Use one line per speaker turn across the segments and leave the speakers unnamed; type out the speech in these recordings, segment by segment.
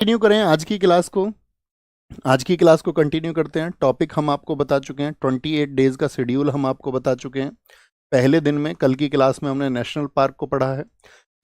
Continue करें आज की क्लास को कंटिन्यू करते हैं। टॉपिक हम आपको बता चुके हैं, 28 डेज का शेड्यूल हम आपको बता चुके हैं। पहले दिन में कल की क्लास में हमने नेशनल पार्क को पढ़ा है।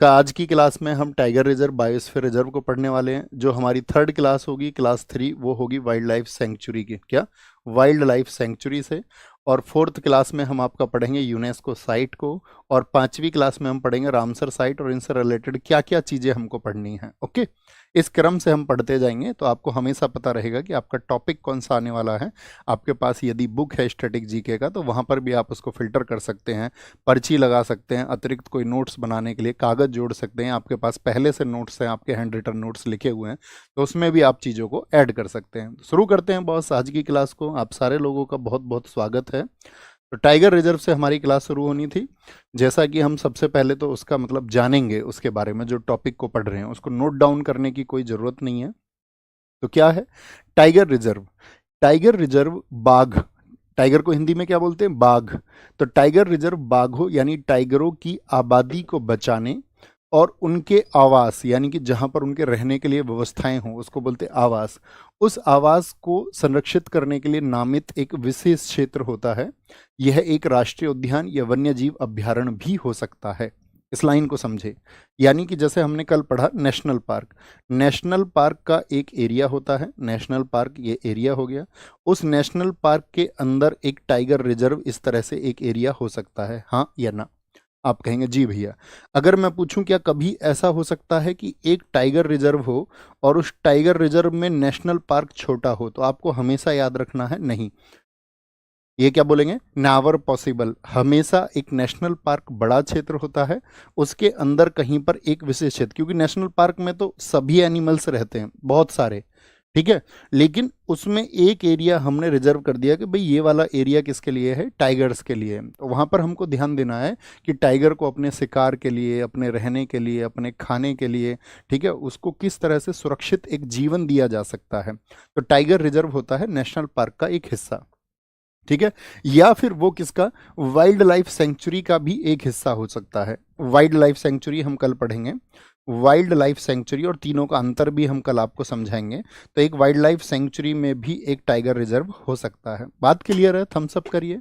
आज की क्लास में हम टाइगर रिजर्व बायोस्फीयर रिजर्व को पढ़ने वाले हैं। जो हमारी थर्ड क्लास होगी, क्लास 3, वो होगी वाइल्ड लाइफ सेंचुरी की, क्या वाइल्ड लाइफ सेंचुरी से। और फोर्थ क्लास में हम आपका पढ़ेंगे यूनेस्को साइट को। और पांचवी क्लास में हम पढ़ेंगे रामसर साइट और इनसे रिलेटेड क्या क्या चीज़ें हमको पढ़नी है। ओके, इस क्रम से हम पढ़ते जाएंगे तो आपको हमेशा पता रहेगा कि आपका टॉपिक कौन सा आने वाला है। आपके पास यदि बुक है स्टैटिक जीके का तो वहाँ पर भी आप उसको फिल्टर कर सकते हैं, पर्ची लगा सकते हैं, अतिरिक्त कोई नोट्स बनाने के लिए कागज़ जोड़ सकते हैं। आपके पास पहले से नोट्स हैं, आपके हैंड रिटन नोट्स लिखे हुए हैं, तो उसमें भी आप चीज़ों को ऐड कर सकते हैं। शुरू करते हैं बॉस आज की क्लास को। आप सारे लोगों का बहुत बहुत स्वागत है। तो टाइगर रिजर्व से हमारी क्लास शुरू होनी थी। जैसा कि हम सबसे पहले तो उसका मतलब जानेंगे, उसके बारे में जो टॉपिक को पढ़ रहे हैं उसको नोट डाउन करने की कोई ज़रूरत नहीं है। तो क्या है टाइगर रिजर्व? टाइगर रिजर्व बाघ, टाइगर को हिंदी में क्या बोलते हैं? बाघ। तो टाइगर रिजर्व बाघों यानी टाइगरों की आबादी को बचाने और उनके आवास यानी कि जहां पर उनके रहने के लिए व्यवस्थाएं हों उसको बोलते हैं आवास। उस आवास को संरक्षित करने के लिए नामित एक विशेष क्षेत्र होता है। यह एक राष्ट्रीय उद्यान या वन्य जीव अभ्यारण्य भी हो सकता है। इस लाइन को समझे। यानी कि जैसे हमने कल पढ़ा नेशनल पार्क, नेशनल पार्क का एक एरिया होता है। नेशनल पार्क ये एरिया हो गया। उस नेशनल पार्क के अंदर एक टाइगर रिजर्व इस तरह से एक एरिया हो सकता है, हाँ या ना? आप कहेंगे जी भैया। अगर मैं पूछूं क्या कभी ऐसा हो सकता है कि एक टाइगर रिजर्व हो और उस टाइगर रिजर्व में नेशनल पार्क छोटा हो? तो आपको हमेशा याद रखना है नहीं। ये क्या बोलेंगे? Never possible. हमेशा एक नेशनल पार्क बड़ा क्षेत्र होता है, उसके अंदर कहीं पर एक विशेष क्षेत्र, क्योंकि नेशनल पार्क में तो सभी एनिमल्स रहते हैं, बहुत सारे, ठीक है। लेकिन उसमें एक एरिया हमने रिजर्व कर दिया कि भाई ये वाला एरिया किसके लिए है? टाइगर्स के लिए। तो वहां पर हमको ध्यान देना है कि टाइगर को अपने शिकार के लिए, अपने रहने के लिए, अपने खाने के लिए, ठीक है, उसको किस तरह से सुरक्षित एक जीवन दिया जा सकता है। तो टाइगर रिजर्व होता है नेशनल पार्क का एक हिस्सा, ठीक है। या फिर वो किसका? वाइल्ड लाइफ सेंचुरी का भी एक हिस्सा हो सकता है। वाइल्ड लाइफ सेंचुरी हम कल पढ़ेंगे, वाइल्ड लाइफ सेंचुरी और तीनों का अंतर भी हम कल आपको समझाएंगे। तो एक वाइल्ड लाइफ सेंचुरी में भी एक टाइगर रिजर्व हो सकता है। बात क्लियर है? थम्स अप करिए।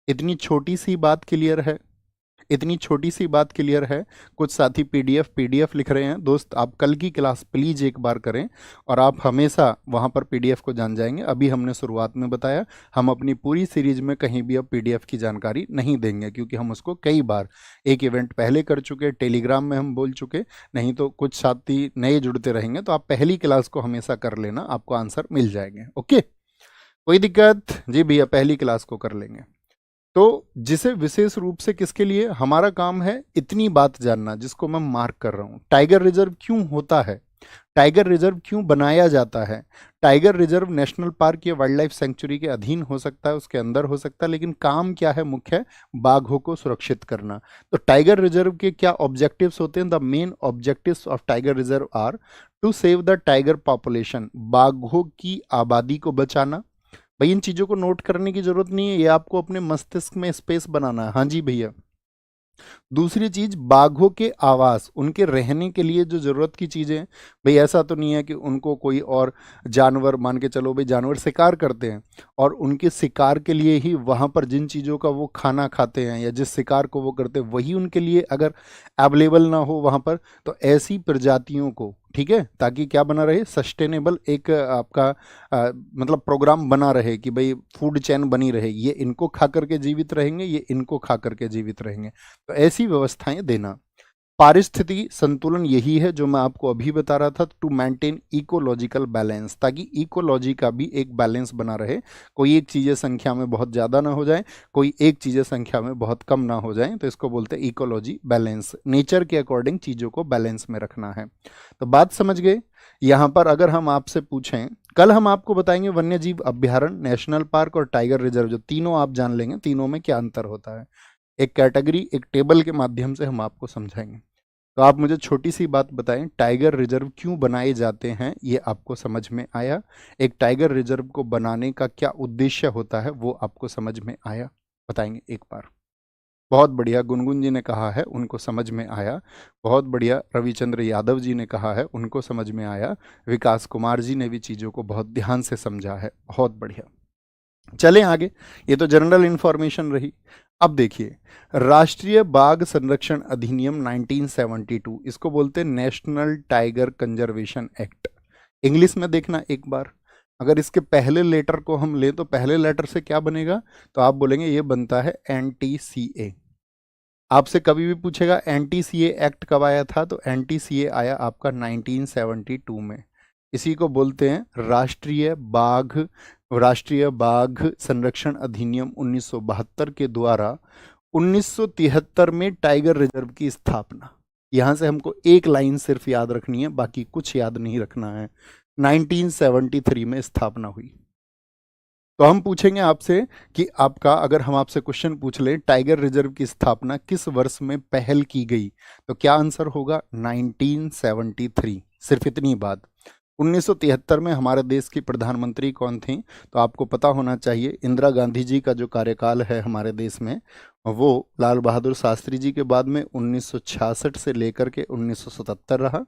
इतनी छोटी सी बात क्लियर है? इतनी छोटी सी बात क्लियर है? कुछ साथी पीडीएफ पीडीएफ लिख रहे हैं। दोस्त आप कल की क्लास प्लीज एक बार करें और आप हमेशा वहां पर पीडीएफ को जान जाएंगे। अभी हमने शुरुआत में बताया हम अपनी पूरी सीरीज में कहीं भी अब पीडीएफ की जानकारी नहीं देंगे, क्योंकि हम उसको कई बार एक इवेंट पहले कर चुके, टेलीग्राम में हम बोल चुके। नहीं तो कुछ साथी नए जुड़ते रहेंगे, तो आप पहली क्लास को हमेशा कर लेना, आपको आंसर मिल जाएंगे। ओके, कोई दिक्कत? जी भैया पहली क्लास को कर लेंगे। तो जिसे विशेष रूप से किसके लिए हमारा काम है इतनी बात जानना, जिसको मैं मार्क कर रहा हूं। टाइगर रिजर्व क्यों होता है? टाइगर रिजर्व क्यों बनाया जाता है? टाइगर रिजर्व नेशनल पार्क या वाइल्ड लाइफ सेंचुरी के अधीन हो सकता है, उसके अंदर हो सकता है, लेकिन काम क्या है? मुख्य बाघों को सुरक्षित करना। तो टाइगर रिजर्व के क्या ऑब्जेक्टिव्स होते हैं? The main objectives of tiger reserve are to save the tiger population, बाघों की आबादी को बचाना। भाई इन चीजों को नोट करने की जरूरत नहीं है, ये आपको अपने मस्तिष्क में स्पेस बनाना है। हाँ जी भैया। दूसरी चीज, बाघों के आवास, उनके रहने के लिए जो जरूरत की चीजें हैं। भाई ऐसा तो नहीं है कि उनको कोई और जानवर, मान के चलो भाई जानवर शिकार करते हैं और उनके शिकार के लिए ही वहां पर जिन चीजों का वो खाना खाते हैं या जिस शिकार को वो करते हैं वही उनके लिए अगर अवेलेबल ना हो वहां पर, तो ऐसी प्रजातियों को, ठीक है, ताकि क्या बना रहे? सस्टेनेबल एक आपका मतलब प्रोग्राम बना रहे कि भाई फूड चेन बनी रहे, ये इनको खा करके जीवित रहेंगे, ये इनको खा करके जीवित रहेंगे। तो ऐसी व्यवस्थाएं देना। पारिस्थितिकी संतुलन यही है जो मैं आपको अभी बता रहा था, टू मेंटेन इकोलॉजिकल बैलेंस, ताकि इकोलॉजी का भी एक बैलेंस बना रहे। कोई एक चीज़ें संख्या में बहुत ज़्यादा ना हो जाए, कोई एक चीज़ें संख्या में बहुत कम ना हो जाए, तो इसको बोलते हैं इकोलॉजी बैलेंस। नेचर के अकॉर्डिंग चीज़ों को बैलेंस में रखना है। तो बात समझ गए? यहाँ पर अगर हम आपसे पूछें, कल हम आपको बताएंगे वन्य जीव अभ्यारण्य, नेशनल पार्क और टाइगर रिजर्व, जो तीनों आप जान लेंगे तीनों में क्या अंतर होता है। एक कैटेगरी, एक टेबल के माध्यम से हम आपको समझाएंगे। तो आप मुझे छोटी सी बात बताएं, टाइगर रिजर्व क्यों बनाए जाते हैं? ये आपको समझ में आया? एक टाइगर रिजर्व को बनाने का क्या उद्देश्य होता है वो आपको समझ में आया? बताएंगे एक बार। बहुत बढ़िया, गुनगुन जी ने कहा है उनको समझ में आया। बहुत बढ़िया, रविचंद्र यादव जी ने कहा है उनको समझ में आया। विकास कुमार जी ने भी चीज़ों को बहुत ध्यान से समझा है, बहुत बढ़िया। चलें आगे, ये तो जनरल इंफॉर्मेशन रही। अब देखिए, राष्ट्रीय बाघ संरक्षण अधिनियम 1972, इसको बोलते हैं national tiger conservation act. English में देखना एक बार, अगर इसके पहले लेटर को हम लें तो पहले लेटर से क्या बनेगा, तो आप बोलेंगे ये बनता है NTCA। आपसे कभी भी पूछेगा NTCA एक्ट कब आया था, तो NTCA आया आपका 1972 में। इसी को बोलते हैं राष्ट्रीय बाघ संरक्षण अधिनियम 1972 के द्वारा 1973 में टाइगर रिजर्व की स्थापना। यहां से हमको एक लाइन सिर्फ याद रखनी है, बाकी कुछ याद नहीं रखना है। 1973 में स्थापना हुई। तो हम पूछेंगे आपसे कि आपका, अगर हम आपसे क्वेश्चन पूछ लें टाइगर रिजर्व की स्थापना किस वर्ष में पहल की गई, तो क्या आंसर होगा 1973। सिर्फ इतनी बात। 1973 में हमारे देश की प्रधानमंत्री कौन थी, तो आपको पता होना चाहिए इंदिरा गांधी जी का जो कार्यकाल है हमारे देश में, वो लाल बहादुर शास्त्री जी के बाद में 1966 से लेकर के 1977 रहा।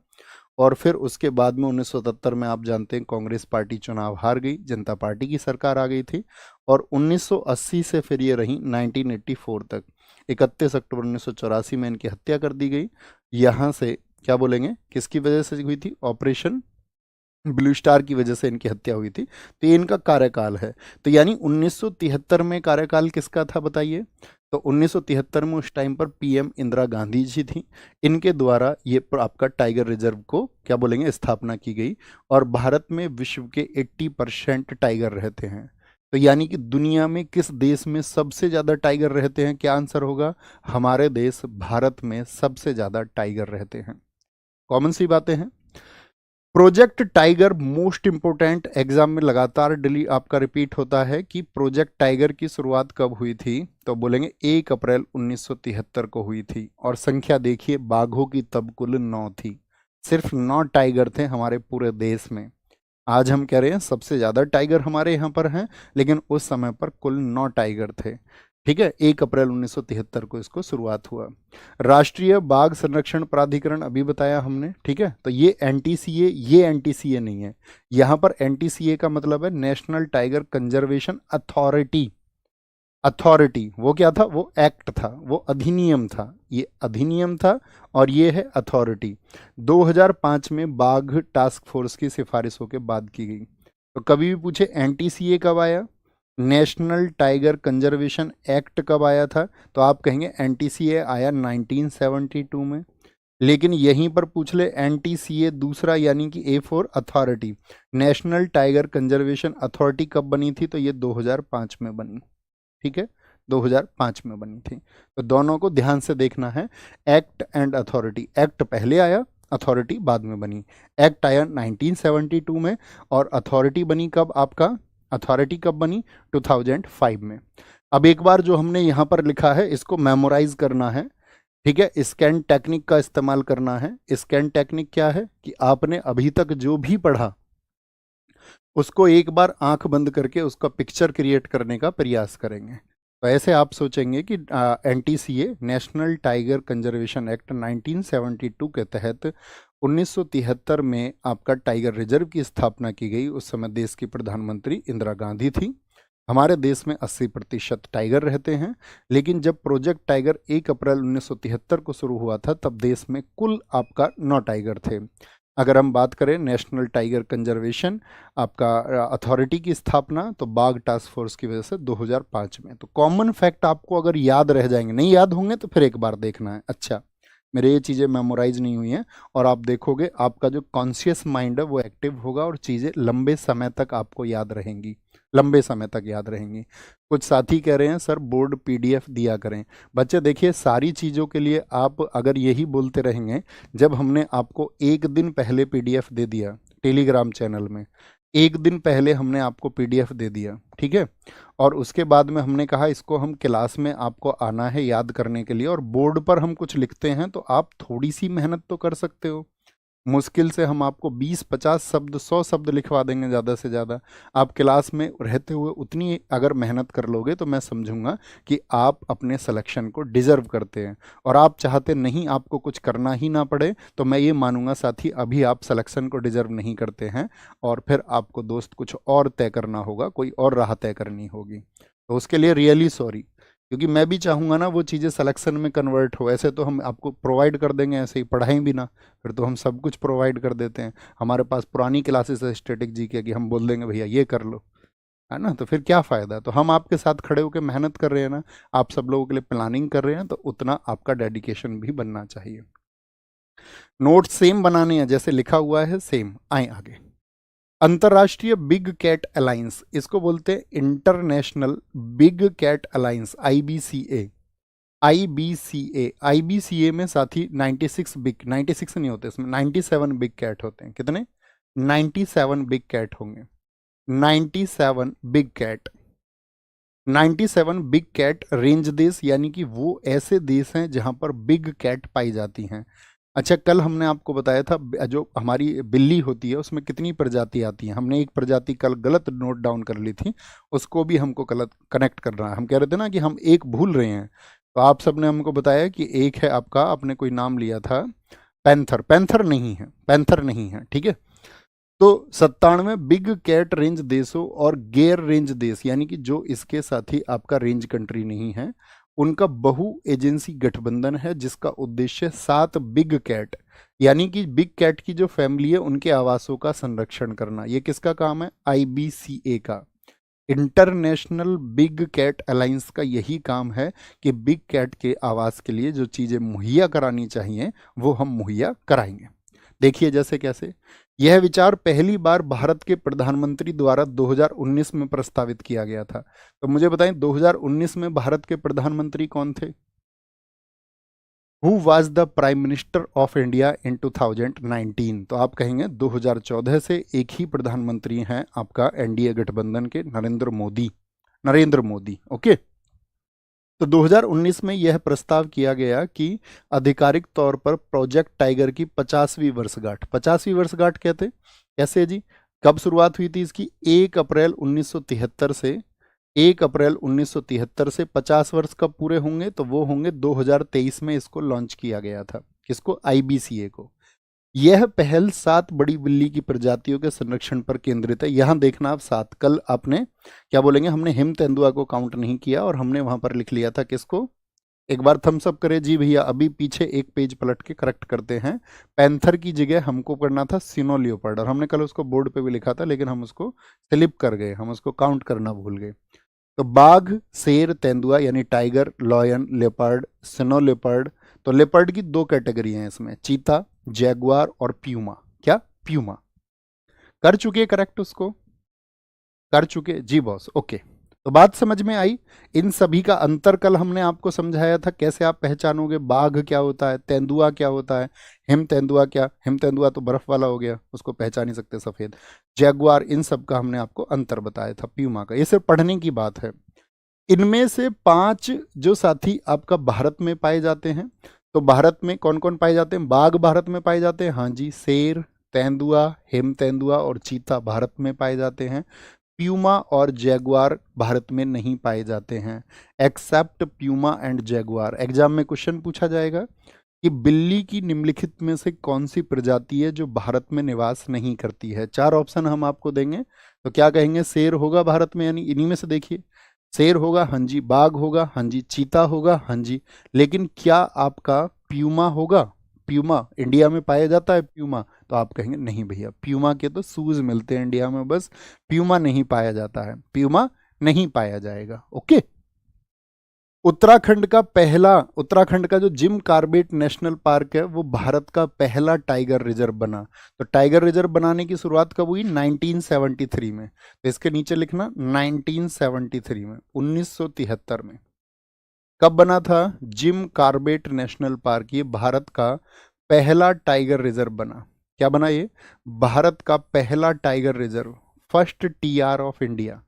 और फिर उसके बाद में 1977 में आप जानते हैं कांग्रेस पार्टी चुनाव हार गई, जनता पार्टी की सरकार आ गई थी। और 1980 से फिर ये रही 1984 तक। 31 अक्टूबर 1984 में इनकी हत्या कर दी गई। यहाँ से क्या बोलेंगे, किसकी वजह से हुई थी, ऑपरेशन ब्लू स्टार की वजह से इनकी हत्या हुई थी। तो ये इनका कार्यकाल है। तो यानी 1973 में कार्यकाल किसका था बताइए, तो 1973 में उस टाइम पर PM इंदिरा गांधी जी थी। इनके द्वारा ये आपका टाइगर रिजर्व को क्या बोलेंगे, स्थापना की गई। और भारत में विश्व के 80% टाइगर रहते हैं। तो यानी कि दुनिया में किस देश में सबसे ज़्यादा टाइगर रहते हैं, क्या आंसर होगा, हमारे देश भारत में सबसे ज़्यादा टाइगर रहते हैं। कॉमन सी बातें हैं। Project tiger most important, exam में लगातार डेली आपका रिपीट होता है कि प्रोजेक्ट टाइगर की शुरुआत कब हुई थी, तो बोलेंगे 1 अप्रैल 1973 को हुई थी। और संख्या देखिए बाघों की तब कुल 9 थी। सिर्फ 9 टाइगर थे हमारे पूरे देश में। आज हम कह रहे हैं सबसे ज़्यादा टाइगर हमारे यहाँ पर हैं, लेकिन उस समय पर कुल 9 टाइगर थे। ठीक है, 1 अप्रैल 1973 को इसको शुरुआत हुआ। राष्ट्रीय बाघ संरक्षण प्राधिकरण अभी बताया हमने, ठीक है। तो ये NTCA, ये NTCA नहीं है। यहाँ पर NTCA का मतलब है national tiger conservation authority. Authority वो क्या था, वो एक्ट था, वो अधिनियम था, ये अधिनियम था। और ये है अथॉरिटी। 2005 में बाघ टास्क फोर्स की सिफारिशों के बाद की गई। तो कभी भी पूछे NTCA कब आया, नेशनल टाइगर कंजर्वेशन एक्ट कब आया था, तो आप कहेंगे NTCA आया 1972 में। लेकिन यहीं पर पूछ ले NTCA दूसरा यानी कि A for authority, national tiger conservation authority कब बनी थी, तो ये 2005 में बनी। ठीक है, 2005 में बनी थी। तो दोनों को ध्यान से देखना है, एक्ट एंड अथॉरिटी। एक्ट पहले आया, अथॉरिटी बाद में बनी। एक्ट आया 1972 में, और अथॉरिटी बनी कब, आपका अथॉरिटी कब बनी, 2005 में। अब एक बार जो हमने यहाँ पर लिखा है इसको मेमोराइज करना है। ठीक है, स्कैन टेक्निक का इस्तेमाल करना है। स्कैन टेक्निक क्या है कि आपने अभी तक जो भी पढ़ा उसको एक बार आंख बंद करके उसका पिक्चर क्रिएट करने का प्रयास करेंगे। तो ऐसे आप सोचेंगे कि NTCA national tiger conservation act 1972 के तहत 1973 में आपका टाइगर रिजर्व की स्थापना की गई। उस समय देश की प्रधानमंत्री इंदिरा गांधी थी। हमारे देश में 80% टाइगर रहते हैं। लेकिन जब प्रोजेक्ट टाइगर 1 अप्रैल 1973 को शुरू हुआ था, तब देश में कुल आपका 9 टाइगर थे। अगर हम बात करें नेशनल टाइगर कंजर्वेशन आपका अथॉरिटी की स्थापना, तो बाघ टास्क फोर्स की वजह से 2005 में। तो कॉमन फैक्ट आपको अगर याद रह जाएंगे, नहीं याद होंगे तो फिर एक बार देखना है। अच्छा, मेरे ये चीज़ें मेमोराइज नहीं हुई हैं, और आप देखोगे आपका जो कॉन्शियस माइंड है वो एक्टिव होगा, और चीज़ें लंबे समय तक आपको याद रहेंगी, लंबे समय तक याद रहेंगी। कुछ साथी कह रहे हैं सर बोर्ड PDF दिया करें। बच्चे देखिए, सारी चीज़ों के लिए आप अगर यही बोलते रहेंगे, जब हमने आपको एक दिन पहले PDF दे दिया टेलीग्राम चैनल में, एक दिन पहले हमने आपको PDF दे दिया, ठीक है, और उसके बाद में हमने कहा इसको हम क्लास में आपको आना है याद करने के लिए, और बोर्ड पर हम कुछ लिखते हैं, तो आप थोड़ी सी मेहनत तो कर सकते हो। मुश्किल से हम आपको 20-50 शब्द 100 शब्द लिखवा देंगे ज़्यादा से ज़्यादा। आप क्लास में रहते हुए उतनी अगर मेहनत कर लोगे तो मैं समझूंगा कि आप अपने सिलेक्शन को डिजर्व करते हैं। और आप चाहते नहीं आपको कुछ करना ही ना पड़े तो मैं ये मानूंगा साथी अभी आप सिलेक्शन को डिजर्व नहीं करते हैं, और फिर आपको दोस्त कुछ और तय करना होगा, कोई और राह तय करनी होगी। तो उसके लिए रियली सॉरी, क्योंकि मैं भी चाहूँगा ना वो चीज़ें सिलेक्शन में कन्वर्ट हो। ऐसे तो हम आपको प्रोवाइड कर देंगे, ऐसे ही पढ़ाई भी ना, फिर तो हम सब कुछ प्रोवाइड कर देते हैं। हमारे पास पुरानी क्लासेस है स्टैटिक जी के कि हम बोल देंगे भैया ये कर लो, है ना, तो फिर क्या फ़ायदा। तो हम आपके साथ खड़े होकर मेहनत कर रहे हैं ना, आप सब लोगों के लिए प्लानिंग कर रहे हैं, तो उतना आपका डेडिकेशन भी बनना चाहिए। नोट्स सेम बनाने हैं जैसे लिखा हुआ है, सेम। आए आगे। अंतर्राष्ट्रीय बिग कैट अलायंस, इसको बोलते हैं international big cat alliance, IBCA. IBCA, IBCA में साथी 96 बिग, 96 नहीं होते इसमें, 97 बिग कैट होते हैं। कितने? 97 बिग कैट होंगे। 97 big cat, 97 big cat range देश, यानी कि वो ऐसे देश हैं जहां पर बिग कैट पाई जाती हैं। अच्छा, कल हमने आपको बताया था जो हमारी बिल्ली होती है उसमें कितनी प्रजाति आती हैं। हमने एक प्रजाति कल गलत नोट डाउन कर ली थी, उसको भी हमको गलत कनेक्ट करना है। हम कह रहे थे ना कि हम एक भूल रहे हैं, तो आप सबने हमको बताया कि एक है आपका, आपने कोई नाम लिया था पैंथर, पैंथर नहीं है, पैंथर नहीं है, ठीक है। तो 97 बिग कैट रेंज देशों और गैर रेंज देश, यानी कि जो इसके साथ ही आपका रेंज कंट्री नहीं है, उनका बहु एजेंसी गठबंधन है जिसका उद्देश्य 7 बिग कैट, यानी कि बिग कैट की जो फैमिली है उनके आवासों का संरक्षण करना। ये किसका काम है? आईबीसीए का, इंटरनेशनल बिग कैट अलायंस का यही काम है कि बिग कैट के आवास के लिए जो चीज़ें मुहैया करानी चाहिए वो हम मुहैया कराएंगे। देखिए जैसे कैसे, यह विचार पहली बार भारत के प्रधानमंत्री द्वारा 2019 में प्रस्तावित किया गया था। तो मुझे बताएं 2019 में भारत के प्रधानमंत्री कौन थे? Who was the prime minister of India in 2019? तो आप कहेंगे 2014 से एक ही प्रधानमंत्री हैं आपका एनडीए गठबंधन के, नरेंद्र मोदी, नरेंद्र मोदी। ओके, तो 2019 में यह प्रस्ताव किया गया कि आधिकारिक तौर पर प्रोजेक्ट टाइगर की 50वीं वर्षगांठ, 50वीं वर्षगांठ कहते कैसे जी, कब शुरुआत हुई थी इसकी? 1 अप्रैल 1973 से, 1 अप्रैल 1973 से 50 वर्ष कब पूरे होंगे? तो वो होंगे 2023 में इसको लॉन्च किया गया था। किसको? आईबीसीए को। यह पहल 7 बड़ी बिल्ली की प्रजातियों के संरक्षण पर केंद्रित है। यहां देखना आप 7, कल आपने क्या बोलेंगे, हमने हिम तेंदुआ को काउंट नहीं किया और हमने वहां पर लिख लिया था किसको? एक बार थम्स अप करे जी भैया, अभी पीछे एक पेज पलट के करेक्ट करते हैं। पैंथर की जगह हमको करना था सिनो लियोपार्ड, और हमने कल उसको बोर्ड पे भी लिखा था लेकिन हम उसको स्लिप कर गए, हम उसको काउंट करना भूल गए। तो बाघ, शेर, तेंदुआ यानी टाइगर, लॉयन, लेपर्ड, सिनो लेपर्ड। तो लेपर्ड की 2 कैटेगरी हैं इसमें, चीता, जैगुआर और प्यूमा। क्या? प्यूमा। कर चुके करेक्ट उसको? कर चुके जी बॉस, ओके। तो बात समझ में आई। इन सभी का अंतर कल हमने आपको समझाया था, कैसे आप पहचानोगे बाघ क्या होता है, तेंदुआ क्या होता है, हिम तेंदुआ क्या, हिम तेंदुआ तो बर्फ वाला हो गया, उसको पहचान ही सकते सफेद, जैगुआर, इन सब का हमने आपको अंतर बताया था। प्यूमा का ये सिर्फ पढ़ने की बात है। इनमें से 5 जो साथी आपका भारत में पाए जाते हैं, तो भारत में कौन कौन पाए जाते हैं? बाघ भारत में पाए जाते हैं, हाँ जी, शेर, तेंदुआ, हिम तेंदुआ और चीता भारत में पाए जाते हैं। प्यूमा और जैगुआर भारत में नहीं पाए जाते हैं, except puma and jaguar. Exam में क्वेश्चन पूछा जाएगा कि बिल्ली की निम्नलिखित में से कौन सी प्रजाति है जो भारत में निवास नहीं करती है? 4 ऑप्शन हम आपको देंगे, तो क्या कहेंगे? शेर होगा भारत में, यानी इन्हीं में से देखिए, शेर होगा, हाँ जी, बाघ होगा, हाँ जी, चीता होगा, हाँ जी, लेकिन क्या आपका प्यूमा होगा? प्यूमा इंडिया में पाया जाता है प्यूमा? तो आप कहेंगे नहीं भैया, प्यूमा के तो शूज मिलते हैं इंडिया में, बस प्यूमा नहीं पाया जाता है, प्यूमा नहीं पाया जाएगा। ओके। उत्तराखंड का जो जिम कॉर्बेट नेशनल पार्क है वो भारत का पहला टाइगर रिजर्व बना। तो टाइगर रिजर्व बनाने की शुरुआत कब हुई? 1973 में। तो इसके नीचे लिखना 1973 में, 1973 में कब बना था जिम कॉर्बेट नेशनल पार्क? ये भारत का पहला टाइगर रिजर्व बना। क्या बना ये? भारत का पहला tiger reserve, first TR of India.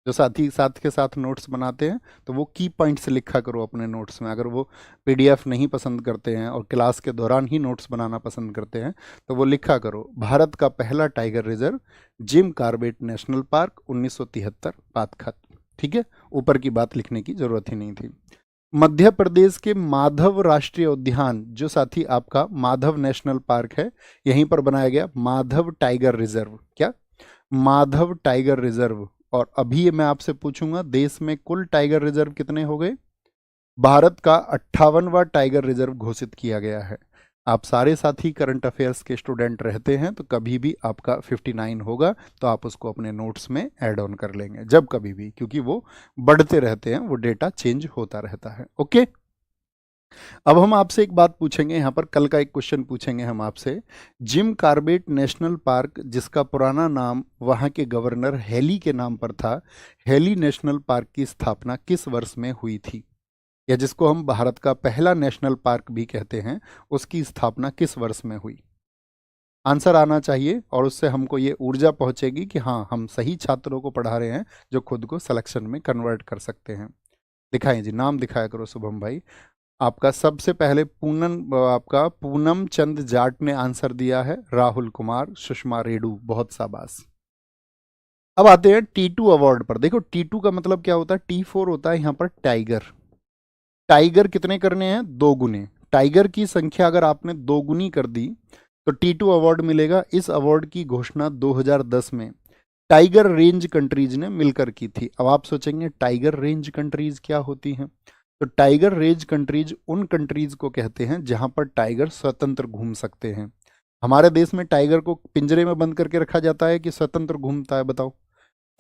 जो साथी साथ के साथ नोट्स बनाते हैं तो वो की पॉइंट्स लिखा करो अपने नोट्स में। अगर वो पीडीएफ नहीं पसंद करते हैं और क्लास के दौरान ही नोट्स बनाना पसंद करते हैं तो वो लिखा करो, भारत का पहला tiger reserve Jim Corbett national park 1973, बात खत्म। ठीक है, ऊपर की बात लिखने की जरूरत ही नहीं थी। मध्य प्रदेश के माधव राष्ट्रीय उद्यान, जो साथी आपका माधव नेशनल पार्क है, यहीं पर बनाया गया माधव टाइगर रिजर्व। क्या? Madhav tiger reserve. और अभी मैं आपसे पूछूंगा देश में कुल टाइगर रिजर्व कितने हो गए? भारत का 58वां टाइगर रिजर्व घोषित किया गया है। आप सारे साथी करंट अफेयर्स के स्टूडेंट रहते हैं तो कभी भी आपका 59 होगा तो आप उसको अपने नोट्स में ऐड ऑन कर लेंगे, जब कभी भी, क्योंकि वो बढ़ते रहते हैं, वो डेटा चेंज होता रहता है। ओके, अब हम आपसे एक बात पूछेंगे, यहाँ पर कल का एक क्वेश्चन पूछेंगे हम आपसे। जिम कॉर्बेट नेशनल पार्क, जिसका पुराना नाम वहाँ के गवर्नर हेली के नाम पर था, हेली नेशनल पार्क की स्थापना किस वर्ष में हुई थी? या जिसको हम भारत का पहला नेशनल पार्क भी कहते हैं, उसकी स्थापना किस वर्ष में हुई? आंसर आना चाहिए और उससे हमको ये ऊर्जा पहुंचेगी कि हाँ, हम सही छात्रों को पढ़ा रहे हैं जो खुद को सिलेक्शन में कन्वर्ट कर सकते हैं। दिखाएं जी, नाम दिखाया करो शुभम भाई। आपका सबसे पहले आपका पूनम चंद जाट ने आंसर दिया है, राहुल कुमार, सुषमा रेड्डू, बहुत शाबाश। अब आते हैं T2 अवार्ड पर। देखो T2 का मतलब क्या होता है, T4 होता है यहाँ पर टाइगर। टाइगर कितने करने हैं? 2 गुने। टाइगर की संख्या अगर आपने 2 गुनी कर दी तो T2 अवार्ड मिलेगा। इस अवार्ड की घोषणा 2010 में टाइगर रेंज कंट्रीज ने मिलकर की थी। अब आप सोचेंगे टाइगर रेंज कंट्रीज क्या होती हैं? तो टाइगर रेंज कंट्रीज उन कंट्रीज को कहते हैं जहां पर टाइगर स्वतंत्र घूम सकते हैं। हमारे देश में टाइगर को पिंजरे में बंद करके रखा जाता है कि स्वतंत्र घूमता है? बताओ,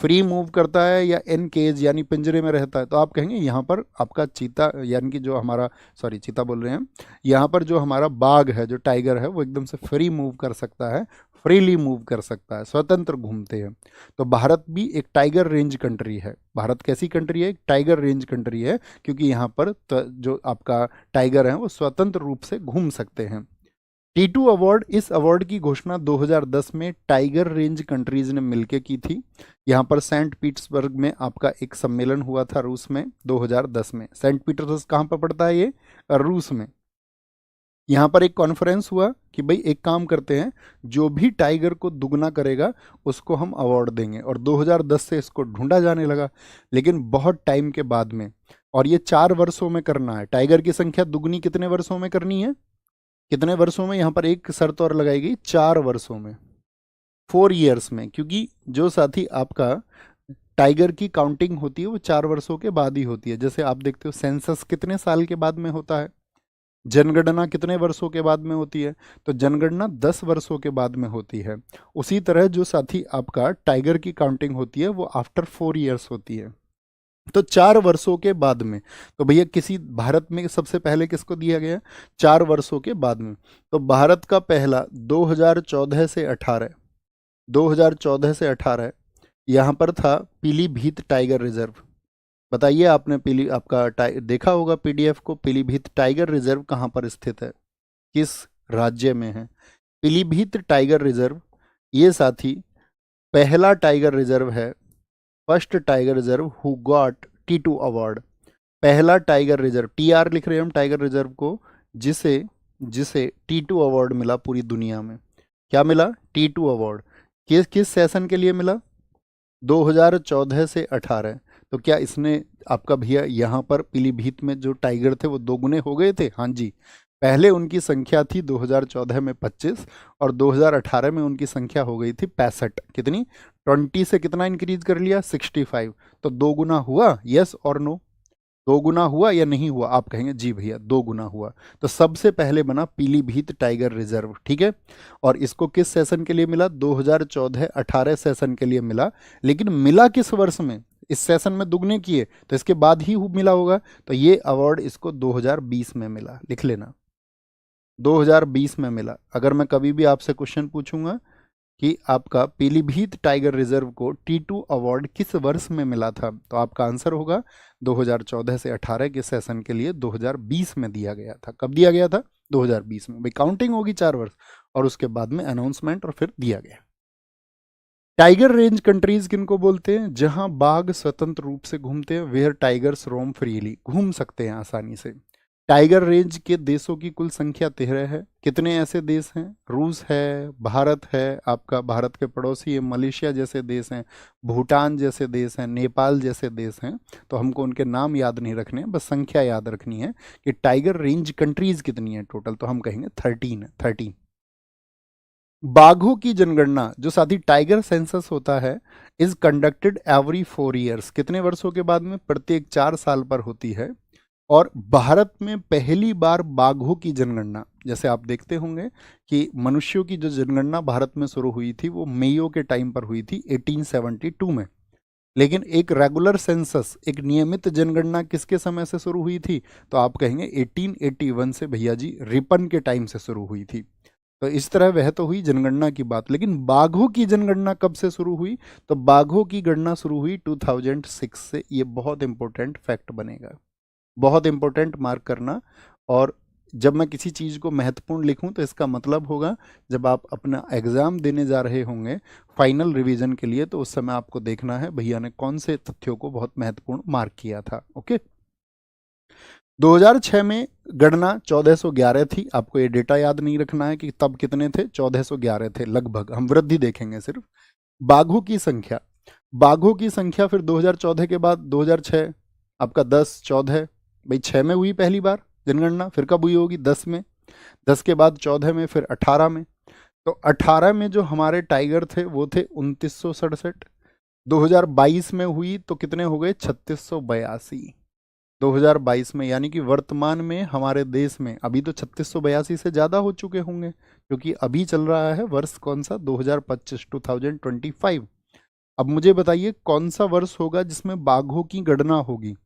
फ्री मूव करता है या इन केज यानी पिंजरे में रहता है? तो आप कहेंगे यहाँ पर आपका चीता, यानी कि जो हमारा, सॉरी चीता बोल रहे हैं, यहाँ पर जो हमारा बाघ है, जो टाइगर है, वो एकदम से फ्री मूव कर सकता है, फ्रीली मूव कर सकता है, स्वतंत्र घूमते हैं। तो भारत भी एक टाइगर रेंज कंट्री है। भारत कैसी कंट्री है? एक टाइगर रेंज कंट्री है, क्योंकि यहाँ पर जो आपका टाइगर है वो स्वतंत्र रूप से घूम सकते हैं। T2 अवार्ड, इस अवार्ड की घोषणा 2010 में टाइगर रेंज कंट्रीज ने मिलकर की थी। यहाँ पर सेंट पीटर्सबर्ग में आपका एक सम्मेलन हुआ था रूस में 2010 में। सेंट पीटर्सबर्ग कहाँ पर पड़ता है? ये रूस में। यहाँ पर एक कॉन्फ्रेंस हुआ कि भाई एक काम करते हैं, जो भी टाइगर को दुगना करेगा उसको हम अवार्ड देंगे, और 2010 से इसको ढूंढा जाने लगा, लेकिन बहुत टाइम के बाद में। और ये 4 वर्षों में करना है। टाइगर की संख्या दुगनी कितने वर्षों में करनी है? कितने वर्षों में? यहाँ पर एक शर्त और लगाई गई, 4 वर्षों में, 4 ईयर्स में, क्योंकि जो साथी आपका टाइगर की काउंटिंग होती है वो 4 वर्षों के बाद ही होती है। जैसे आप देखते हो सेंसस कितने साल के बाद में होता है, जनगणना कितने वर्षों के बाद में होती है, तो जनगणना 10 वर्षों के बाद में होती है। उसी तरह जो साथी आपका टाइगर की काउंटिंग होती है वो आफ्टर 4 ईयर्स होती है, तो 4 वर्षों के बाद में। तो भैया किसी भारत में सबसे पहले किसको दिया गया? 4 वर्षों के बाद में। तो भारत का पहला 2014 से 18, 2014 से 18 यहाँ पर था पीलीभीत टाइगर रिजर्व। बताइए, आपने पीली आपका देखा होगा पीडीएफ को, पीलीभीत टाइगर रिजर्व कहाँ पर स्थित है, किस राज्य में है? पीलीभीत टाइगर रिजर्व ये साथी पहला टाइगर रिजर्व है, first tiger reserve who got T2 award. पहला टाइगर रिजर्व, TR लिख रहे हैं हम टाइगर रिजर्व को, जिसे जिसे T2 अवार्ड मिला पूरी दुनिया में। क्या मिला? T2 award. किस किस सेशन के लिए मिला? 2014 से 18। तो क्या इसने आपका भैया यहाँ पर पीलीभीत में जो टाइगर थे वो 2 गुने हो गए थे? हाँ जी। पहले उनकी संख्या थी 2014 में 25 और 2018 में उनकी संख्या हो गई थी 65। कितनी? 20 से कितना इंक्रीज कर लिया? 65। तो 2 गुना हुआ, यस और नो? 2 गुना हुआ या नहीं हुआ? आप कहेंगे जी भैया 2 गुना हुआ। तो सबसे पहले बना पीलीभीत टाइगर रिजर्व। ठीक है, और इसको किस सेशन के लिए मिला? 2014-18 सेशन के लिए मिला। लेकिन मिला किस वर्ष में? इस सेशन में दुगने किए तो इसके बाद ही मिला होगा। तो ये अवार्ड इसको 2020 में मिला, लिख लेना, 2020 में मिला। अगर मैं कभी भी आपसे क्वेश्चन पूछूंगा कि आपका पीलीभीत टाइगर रिजर्व को T2 अवार्ड किस वर्ष में मिला था, तो आपका आंसर होगा 2014 से 18 के सेशन के लिए 2020 में दिया गया था। कब दिया गया था? 2020 में। भाई काउंटिंग होगी 4 वर्ष और उसके बाद में अनाउंसमेंट और फिर दिया गया। टाइगर रेंज कंट्रीज किनको बोलते हैं? जहां बाघ स्वतंत्र रूप से घूमते हैं, वेयर टाइगर्स रोम फ्रीली, घूम सकते हैं आसानी से। टाइगर रेंज के देशों की कुल संख्या 13 है। कितने ऐसे देश हैं? रूस है, भारत है, आपका भारत के पड़ोसी है, मलेशिया जैसे देश हैं, भूटान जैसे देश हैं, नेपाल जैसे देश हैं। तो हमको उनके नाम याद नहीं रखने हैं, बस संख्या याद रखनी है कि टाइगर रेंज कंट्रीज कितनी है टोटल। तो हम कहेंगे 13 है, 13। बाघों की जनगणना, जो साथी टाइगर सेंसस होता है, इज कंडक्टेड एवरी 4 ईयर्स। कितने वर्षों के बाद में? प्रत्येक 4 साल पर होती है। और भारत में पहली बार बाघों की जनगणना, जैसे आप देखते होंगे कि मनुष्यों की जो जनगणना भारत में शुरू हुई थी वो मेयो के टाइम पर हुई थी 1872 में। लेकिन एक रेगुलर सेंसस, एक नियमित जनगणना किसके समय से शुरू हुई थी? तो आप कहेंगे 1881 से भैया जी, रिपन के टाइम से शुरू हुई थी। तो इस तरह वह तो हुई जनगणना की बात, लेकिन बाघों की जनगणना कब से शुरू हुई? तो बाघों की गणना शुरू हुई 2006 से। ये बहुत इंपॉर्टेंट फैक्ट बनेगा, बहुत इंपॉर्टेंट मार्क करना। और जब मैं किसी चीज़ को महत्वपूर्ण लिखूं तो इसका मतलब होगा जब आप अपना एग्जाम देने जा रहे होंगे फाइनल रिवीजन के लिए, तो उस समय आपको देखना है भैया ने कौन से तथ्यों को बहुत महत्वपूर्ण मार्क किया था। ओके। 2006 में गणना 1411 थी। आपको ये डेटा याद नहीं रखना है कि तब कितने थे, 1411 थे लगभग, हम वृद्धि देखेंगे सिर्फ। बाघों की संख्या, बाघों की संख्या फिर 2014 के बाद 2006 आपका 10, 14, भाई 6 में हुई पहली बार जनगणना, फिर कब हुई होगी? 10 में, 10 के बाद 14 में, फिर 18 में। तो 18 में जो हमारे टाइगर थे वो थे 2967। 2022 में हुई तो कितने हो गए? 3682। 2022 में, यानी कि वर्तमान में हमारे देश में अभी तो 3682 से ज़्यादा हो चुके होंगे, क्योंकि अभी चल रहा है वर्ष कौन सा? 2025, 2025। अब मुझे बताइए कौन सा वर्ष होगा जिसमें बाघों की गणना होगी?